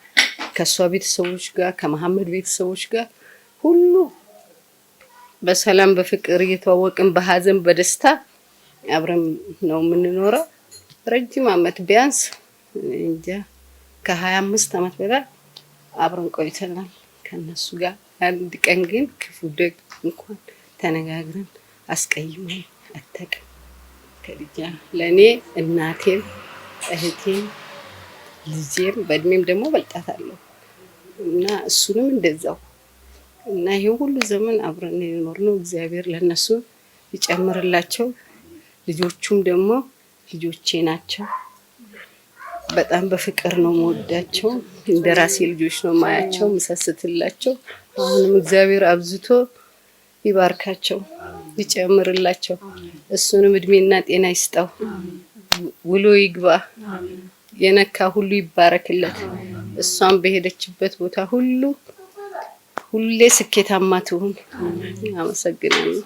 ከሷ ቤተሰቦች ጋር ከመሐመድ ቤተሰቦች ጋር ሁሉ በሰላም በፍቅር እየተዋወቅን በሀዘን በደስታ አብረን ነው የምንኖረው። ረጅም ዓመት ቢያንስ እንጃ ከ25 ዓመት በላይ አብረን ቆይተናል ከነሱ ጋር። አንድ ቀን ግን ክፉ ደግ እንኳን ተነጋግረን አስቀይመን አታውቅም። ከዲጃ ለኔ እናቴም እህቴም ልጄም በእድሜም ደግሞ በልጣታለሁ እና እሱንም እንደዛው እና ይሄ ሁሉ ዘመን አብረን የኖርነው እግዚአብሔር ለነሱ ይጨምርላቸው። ልጆቹም ደግሞ ልጆቼ ናቸው። በጣም በፍቅር ነው የምወዳቸው። እንደራሴ ልጆች ነው ማያቸው፣ መሰስትላቸው። አሁንም እግዚአብሔር አብዝቶ ይባርካቸው ይጨምርላቸው። እሱንም እድሜና ጤና ይስጠው፣ ውሎ ይግባ፣ የነካ ሁሉ ይባረክለት። እሷም በሄደችበት ቦታ ሁሉ ሁሌ ስኬታማ ትሁን። አመሰግናለሁ።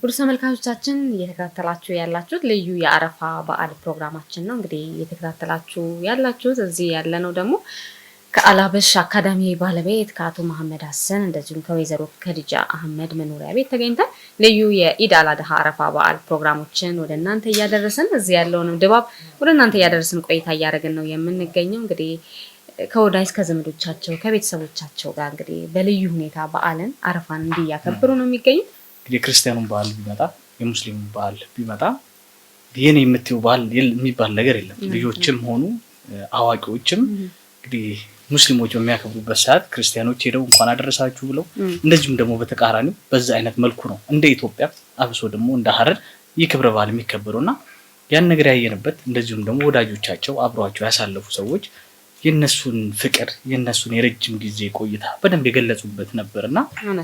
ውድ ተመልካቾቻችን እየተከታተላችሁ ያላችሁት ልዩ የአረፋ በዓል ፕሮግራማችን ነው። እንግዲህ እየተከታተላችሁ ያላችሁት እዚህ ያለነው ደግሞ ከአላበሽ አካዳሚ ባለቤት ከአቶ መሐመድ ሀሰን እንደዚሁም ከወይዘሮ ከዲጃ አህመድ መኖሪያ ቤት ተገኝተን ልዩ የኢድ አል አድሃ አረፋ በዓል ፕሮግራሞችን ወደ እናንተ እያደረስን እዚህ ያለውንም ድባብ ወደ እናንተ እያደረስን ቆይታ እያደረግን ነው የምንገኘው። እንግዲህ ከወዳጅ ከዘመዶቻቸው ከቤተሰቦቻቸው ጋር እንግዲህ በልዩ ሁኔታ በዓልን አረፋን እንዲያከብሩ ነው የሚገኙ። የክርስቲያኑን በዓል ቢመጣ የሙስሊሙ በዓል ቢመጣ የኔ የምትይው በዓል የሚባል ነገር የለም። ልጆችም ሆኑ አዋቂዎችም እንግዲህ ሙስሊሞች በሚያከብሩበት ሰዓት ክርስቲያኖች ሄደው እንኳን አደረሳችሁ ብለው እንደዚሁም ደግሞ በተቃራኒው በዛ አይነት መልኩ ነው እንደ ኢትዮጵያ አብሶ ደግሞ እንደ ሀረር የክብረ በዓል የሚከበሩና ያን ነገር ያየንበት እንደዚሁም ደግሞ ወዳጆቻቸው አብሯቸው ያሳለፉ ሰዎች የነሱን ፍቅር የነሱን የረጅም ጊዜ ቆይታ በደንብ የገለጹበት ነበርና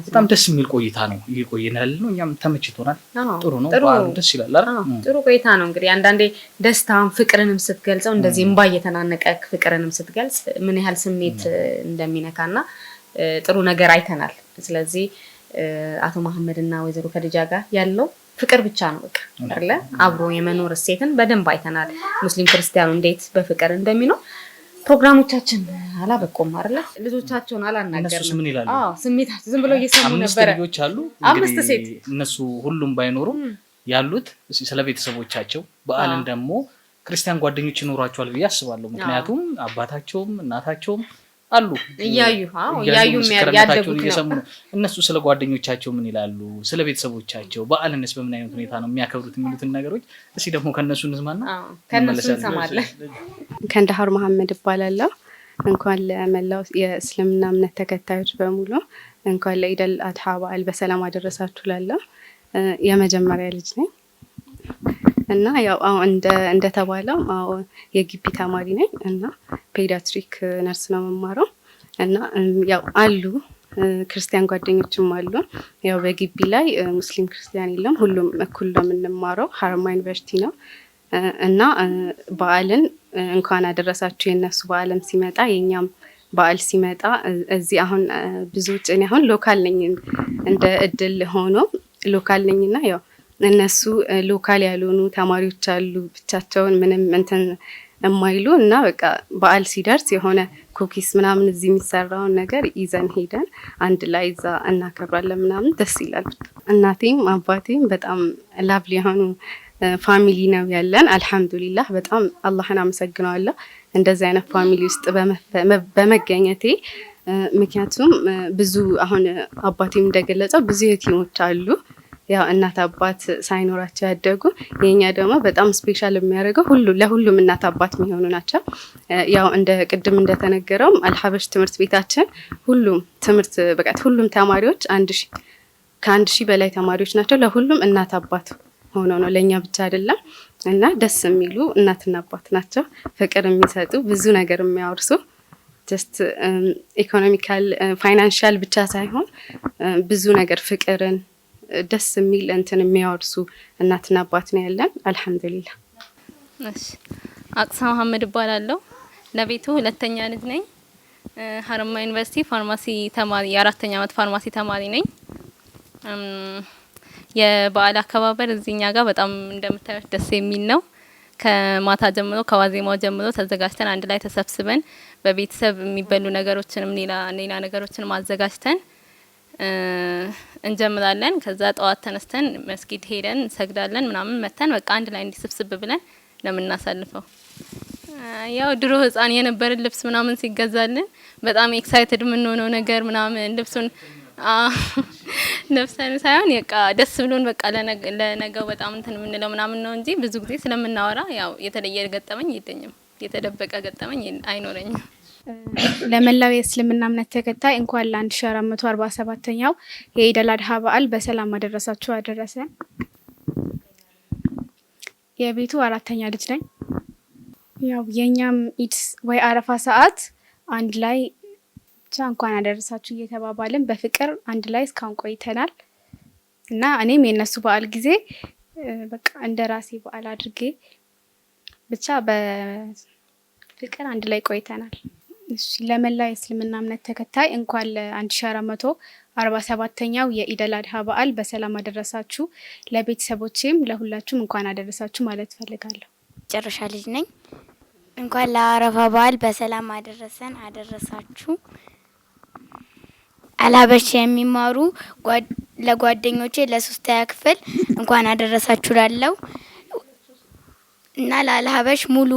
በጣም ደስ የሚል ቆይታ ነው እየቆየናል ነው። እኛም ተመችቶናል። ጥሩ ነው፣ በዓሉ ደስ ይላል አይደል? ጥሩ ቆይታ ነው። እንግዲህ አንዳንዴ ደስታን ፍቅርንም ስትገልጸው እንደዚህ እንባ እየተናነቀ ፍቅርንም ስትገልጽ ምን ያህል ስሜት እንደሚነካና ጥሩ ነገር አይተናል። ስለዚህ አቶ መሐመድና ወይዘሮ ከዲጃ ጋር ያለው ፍቅር ብቻ ነው በቃ አይደለ? አብሮ የመኖር እሴትን በደንብ አይተናል። ሙስሊም ክርስቲያኑ እንዴት በፍቅር እንደሚኖር ፕሮግራሞቻችን አላበቆም አይደለ? ልጆቻቸውን አላናገርንም። ምን ይላሉ? ስሜታቸው ዝም ብለው እየሰሙ ነበር። ልጆች አሉ 5 ሴት እነሱ ሁሉም ባይኖሩም ያሉት ስለ ቤተሰቦቻቸው በዓልን ደግሞ ክርስቲያን ጓደኞች ይኖራቸዋል ብዬ አስባለሁ። ምክንያቱም አባታቸውም እናታቸውም አሉ እያዩ ያደጉት ነው። እነሱ ስለ ጓደኞቻቸው ምን ይላሉ? ስለ ቤተሰቦቻቸው በዓልንስ በምን አይነት ሁኔታ ነው የሚያከብሩት የሚሉትን ነገሮች እስኪ ደግሞ ከነሱ እንስማና ከነሱ እንሰማለን። ከንዳሃር መሐመድ እባላለሁ። እንኳን ለመላው የእስልምና እምነት ተከታዮች በሙሉ እንኳን ለኢደል አድሃ በዓል በሰላም አደረሳችሁ ላለሁ የመጀመሪያ ልጅ ነኝ እና ያው እንደ ተባለው የግቢ ተማሪ ነኝ እና ፔዲያትሪክ ነርስ ነው መማረው እና ያው አሉ ክርስቲያን ጓደኞችም አሉ ያው በግቢ ላይ ሙስሊም ክርስቲያን የለም ሁሉም እኩል ነው የምንማረው ሀረማ ዩኒቨርሲቲ ነው እና በዓልን እንኳን አደረሳችሁ የነሱ በዓልም ሲመጣ የኛም በዓል ሲመጣ እዚህ አሁን ብዙዎች እኔ አሁን ሎካል ነኝ እንደ እድል ሆኖ ሎካል ነኝና ያው እነሱ ሎካል ያልሆኑ ተማሪዎች አሉ ብቻቸውን ምንም እንትን የማይሉ እና በቃ በዓል ሲደርስ የሆነ ኩኪስ ምናምን እዚህ የሚሰራውን ነገር ይዘን ሄደን አንድ ላይ እዛ እናከብራለን ምናምን ደስ ይላል። እናቴም አባቴም በጣም ላቭሊ የሆኑ ፋሚሊ ነው ያለን አልহামዱሊላህ በጣም አላህን አመሰግናለሁ እንደዚህ አይነት ፋሚሊ ውስጥ በመገኘቴ ምክንያቱም ብዙ አሁን አባቴም እንደገለጸው ብዙ የቲሞች አሉ ያው እናት አባት ሳይኖራቸው ያደጉ የኛ ደግሞ በጣም ስፔሻል የሚያደርገው ለሁሉም እናት አባት የሚሆኑ ናቸው ያው እንደ ቅድም እንደተነገረው አልሐበሽ ትምህርት ቤታችን ሁሉም ትምህርት በቃ ሁሉም ተማሪዎች 1000 ከ1000 በላይ ተማሪዎች ናቸው ለሁሉም እናት አባት ሆኖ ነው ለኛ ብቻ አይደለም እና ደስ የሚሉ እናትና አባት ናቸው ፍቅር የሚሰጡ ብዙ ነገር የሚያወርሱ just ኢኮኖሚካል ፋይናንሻል ብቻ ሳይሆን ብዙ ነገር ፍቅርን ደስ የሚል እንትን የሚያወርሱ እናትና አባት ነው ያለን አልহামዱሊላህ እሺ አቅሳ መሐመድ እባላለሁ ለቤቱ ሁለተኛ ልጅ ነኝ ሀረማ ዩኒቨርሲቲ ፋርማሲ ተማሪ የአራተኛ አመት ፋርማሲ ተማሪ ነኝ የበዓል አከባበር እዚህኛ ጋር በጣም እንደምታዩት ደስ የሚል ነው ከማታ ጀምሮ ከዋዜማው ጀምሮ ተዘጋጅተን አንድ ላይ ተሰብስበን በቤተሰብ የሚበሉ ነገሮችንም ሌላ ነገሮችንም አዘጋጅተን እንጀምራለን ከዛ ጠዋት ተነስተን መስጊድ ሄደን እንሰግዳለን ምናምን መተን በቃ አንድ ላይ እንዲስብስብ ብለን ለምናሳልፈው ያው ድሮ ህፃን የነበረን ልብስ ምናምን ሲገዛልን በጣም ኤክሳይትድ ምን ሆነው ነገር ምናምን ልብሱን ነፍሰን ሳይሆን በቃ ደስ ብሎን በቃ ለነገው በጣም እንትን ምንለው ምናምን ነው እንጂ ብዙ ጊዜ ስለምናወራ ያው የተለየ ገጠመኝ የለኝም የተደበቀ ገጠመኝ አይኖረኝም ለመላው የእስልምና እምነት ተከታይ እንኳን ለ1447ኛው የኢደል አድሃ በዓል በሰላም አደረሳችሁ አደረሰን የቤቱ አራተኛ ልጅ ነኝ ያው የኛም ኢድ ወይ አረፋ ሰዓት አንድ ላይ እንኳን አደረሳችሁ እየተባባልን በፍቅር አንድ ላይ እስካሁን ቆይተናል እና እኔም የነሱ በዓል ጊዜ በቃ እንደራሴ በዓል አድርጌ ብቻ በፍቅር አንድ ላይ ቆይተናል እሺ ለመላው የእስልምና እምነት ተከታይ እንኳን ለ1447ኛው የኢደል አድሃ በዓል በሰላም አደረሳችሁ ለቤተሰቦቼም ለሁላችሁም እንኳን አደረሳችሁ ማለት ፈልጋለሁ ጨረሻ ልጅ ነኝ እንኳን ለአረፋ በዓል በሰላም አደረሰን አደረሳችሁ አልሀበሽ የሚማሩ ለጓደኞቼ ለሶስተኛ ክፍል እንኳን አደረሳችሁ ላለው እና ለአልሀበሽ ሙሉ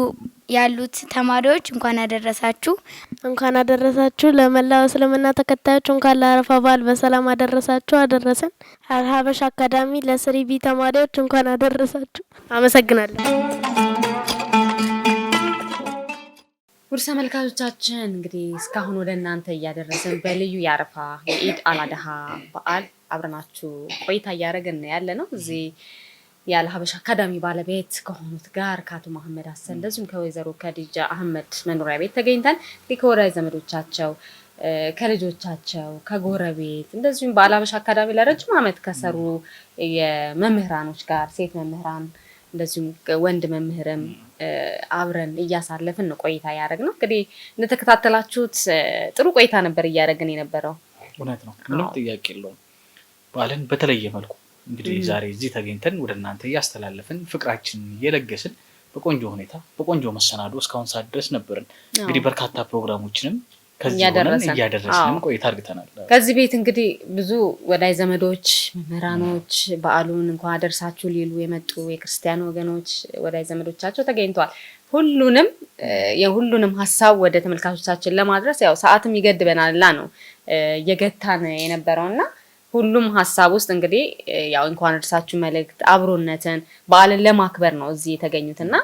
ያሉት ተማሪዎች እንኳን አደረሳችሁ ለመላው እስልምና ተከታዮች እንኳን ለአረፋ በዓል በሰላም አደረሳችሁ አደረሰን አልሀበሽ አካዳሚ ለስሪቢ ተማሪዎች እንኳን አደረሳችሁ አመሰግናለሁ ውድ ተመልካቾቻችን እንግዲህ እስካሁን ወደ እናንተ እያደረሰን በልዩ የአረፋ የኢድ አልአድሃ በዓል አብረናችሁ ቆይታ እያደረግን ያለነው እዚህ የአልሀበሽ አካዳሚ ባለቤት ከሆኑት ጋር ከአቶ መሐመድ ሀሰን እንደዚሁም ከወይዘሮ ከዲጃ አህመድ መኖሪያ ቤት ተገኝተን ከወዳጅ ዘመዶቻቸው ከልጆቻቸው ከጎረቤት እንደዚሁም በአልሀበሽ አካዳሚ ለረጅም ዓመት ከሰሩ የመምህራኖች ጋር ሴት መምህራን እንደዚሁም ወንድ መምህርም አብረን እያሳለፍን ነው ቆይታ ያደረግነው እንግዲህ እንደተከታተላችሁት ጥሩ ቆይታ ነበር እያደረግን የነበረው እውነት ነው ምንም ጥያቄ የለውም በዓልን በተለየ መልኩ እንግዲህ ዛሬ እዚህ ተገኝተን ወደ እናንተ ያስተላልፈን ፍቅራችንን እየለገስን በቆንጆ ሁኔታ በቆንጆ መሰናዶ እስካሁን ሰዓት ድረስ ነበርን እንግዲህ በርካታ ፕሮግራሞችንም ከዚህ ያደረስንም ቆይታ አድርገናል ከዚህ ቤት እንግዲህ ብዙ ወዳጅ ዘመዶች መምህራኖች በዓሉን እንኳን አደረሳችሁ ሊሉ የመጡ የክርስቲያን ወገኖች ወዳጅ ዘመዶቻቸው ተገኝተዋል የሁሉንም ሐሳብ ወደ ተመልካቾቻችን ለማድረስ ያው ሰዓትም ይገድበናልና ነው የገታን የነበረውና ሁሉም ሐሳብ ውስጥ እንግዲህ ያው እንኳን አደረሳችሁ መልእክት አብሮነትን በዓልን ለማክበር ነው እዚህ የተገኙትና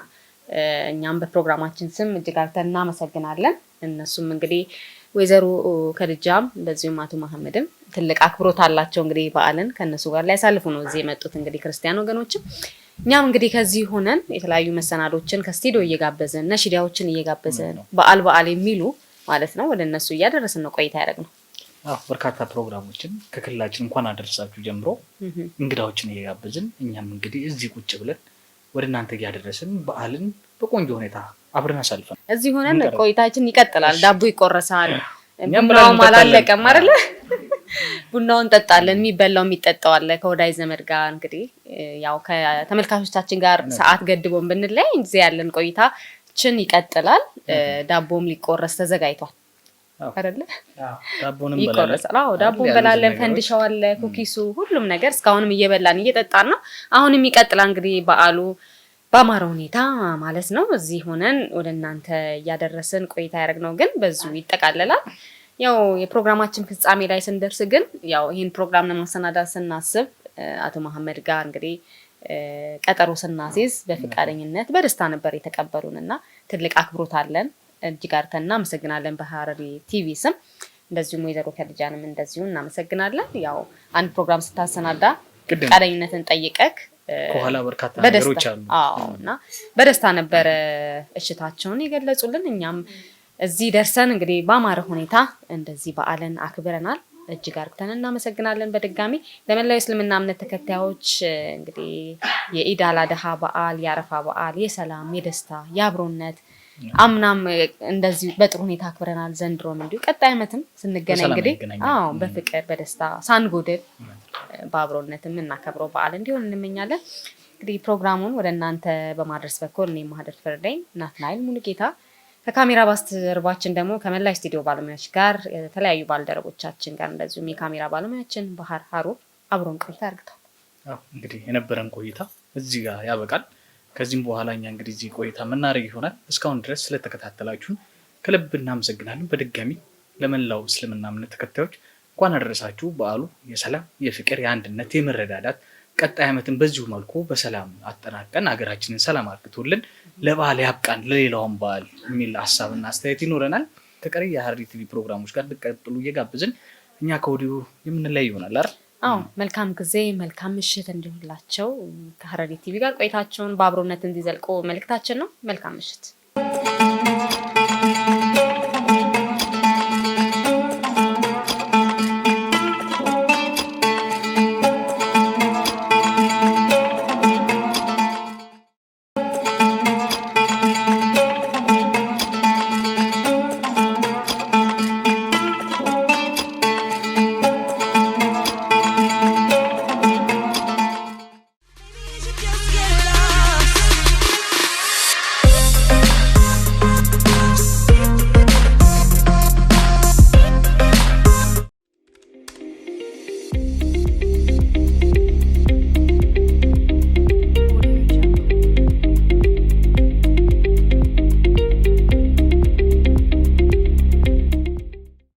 እኛም በፕሮግራማችን ስም እጅግ አድርገን እናመሰግናለን። እነሱም እንግዲህ ወይዘሮ ከድጃም እንደዚሁም አቶ መሐመድም ትልቅ አክብሮት አላቸው። እንግዲህ በዓልን ከነሱ ጋር ላይ ያሳልፉ ነው እዚህ የመጡት እንግዲህ ክርስቲያን ወገኖችም እኛም እንግዲህ ከዚህ ሆነን የተለያዩ መሰናዶችን ከስቱዲዮ እየጋበዘን ነሽዳዎችን እየጋበዘን በዓል የሚሉ ማለት ነው ወደ እነሱ እያደረስን ነው ቆይታ ያደረግነው። በርካታ ፕሮግራሞችን ከክልላችን እንኳን አደረሳችሁ ጀምሮ እንግዳዎችን እየጋበዝን እኛም እንግዲህ እዚህ ቁጭ ብለን ወደ እናንተ እያደረስን በዓልን በቆንጆ ሁኔታ አብረን አሳልፈን እዚህ ሆነን ቆይታችን ይቀጥላል። ዳቦ ይቆረሳል። ቡናውም አላለቀም አይደለ? ቡናውን እንጠጣለን። የሚበላው የሚጠጣው አለ ከወዳጅ ዘመድ ጋር እንግዲህ ያው ከተመልካቾቻችን ጋር ሰዓት ገድቦን ብንለይ እዚህ ያለን ቆይታችን ይቀጥላል። ዳቦም ሊቆረስ ተዘጋጅቷል አይደለ? ዳቦንም ይቆረሳል። ዳቦን በላለን፣ ፈንድሻው አለ፣ ኩኪሱ፣ ሁሉም ነገር እስካሁንም እየበላን እየጠጣን ነው። አሁንም ይቀጥላል እንግዲህ በዓሉ በአማረ ሁኔታ ማለት ነው። እዚህ ሆነን ወደ እናንተ እያደረስን ቆይታ ያደረግነው ግን በዚሁ ይጠቃለላል። ያው የፕሮግራማችን ፍጻሜ ላይ ስንደርስ ግን ያው ይህን ፕሮግራም ለማሰናዳት ስናስብ አቶ መሐመድ ጋር እንግዲህ ቀጠሮ ስናሲዝ በፍቃደኝነት በደስታ ነበር የተቀበሉንና ትልቅ አክብሮት አለን። እጅግ አድርገን እናመሰግናለን በሐረሪ ቲቪ ስም። እንደዚሁም ወይዘሮ ከድጃንም እንደዚሁ እናመሰግናለን። ያው አንድ ፕሮግራም ስታሰናዳ ፍቃደኝነትን ጠይቀክ ከኋላ በርካታ ነገሮች አሉ። እና በደስታ ነበር እሽታቸውን የገለጹልን። እኛም እዚህ ደርሰን እንግዲህ በአማረ ሁኔታ እንደዚህ በዓልን አክብረናል። እጅግ አድርገን እናመሰግናለን። በድጋሚ ለመላው እስልምና እምነት ተከታዮች እንግዲህ የኢድ አል-አድሃ በዓል፣ የአረፋ በዓል የሰላም፣ የደስታ፣ የአብሮነት አምናም እንደዚህ በጥሩ ሁኔታ አክብረናል። ዘንድሮም እንዲሁ ቀጣይ ዓመትም ስንገናኝ እንግዲህ በፍቅር በደስታ ሳንጎድል በአብሮነትም እናከብረው በዓል እንዲሆን እንመኛለን። እንግዲህ ፕሮግራሙን ወደ እናንተ በማድረስ በኩል እኔ ማህደር ፈርደኝ ናትናኤል ሙሉጌታ ከካሜራ ባስተርባችን ደግሞ ከመላይ ስቱዲዮ ባለሙያዎች ጋር የተለያዩ ባልደረቦቻችን ጋር እንደዚሁም የካሜራ ባለሙያችን ባህር ሀሩር አብሮን ቆይታ አድርገዋል። እንግዲህ የነበረን ቆይታ እዚህ ጋር ያበቃል። ከዚህም በኋላ እኛ እንግዲህ እዚህ ቆይታ የምናደርግ ይሆናል። እስካሁን ድረስ ስለተከታተላችሁን ከልብ እናመሰግናለን። በድጋሚ ለመላው እስልምና እምነት ተከታዮች እንኳን አደረሳችሁ። በዓሉ የሰላም፣ የፍቅር፣ የአንድነት፣ የመረዳዳት ቀጣይ ዓመትን በዚሁ መልኩ በሰላም አጠናቀን ሀገራችንን ሰላም አርግቶልን ለበዓል ያብቃን፣ ለሌላውም በዓል የሚል ሀሳብና አስተያየት ይኖረናል። ከቀሪ የሐረሪ ቲቪ ፕሮግራሞች ጋር እንድትቀጥሉ እየጋበዝን እኛ ከወዲሁ የምንለይ ይሆናል አይደል? መልካም ጊዜ፣ መልካም ምሽት እንዲሁላቸው ከሐረሪ ቲቪ ጋር ቆይታቸውን በአብሮነት እንዲዘልቁ መልእክታችን ነው። መልካም ምሽት።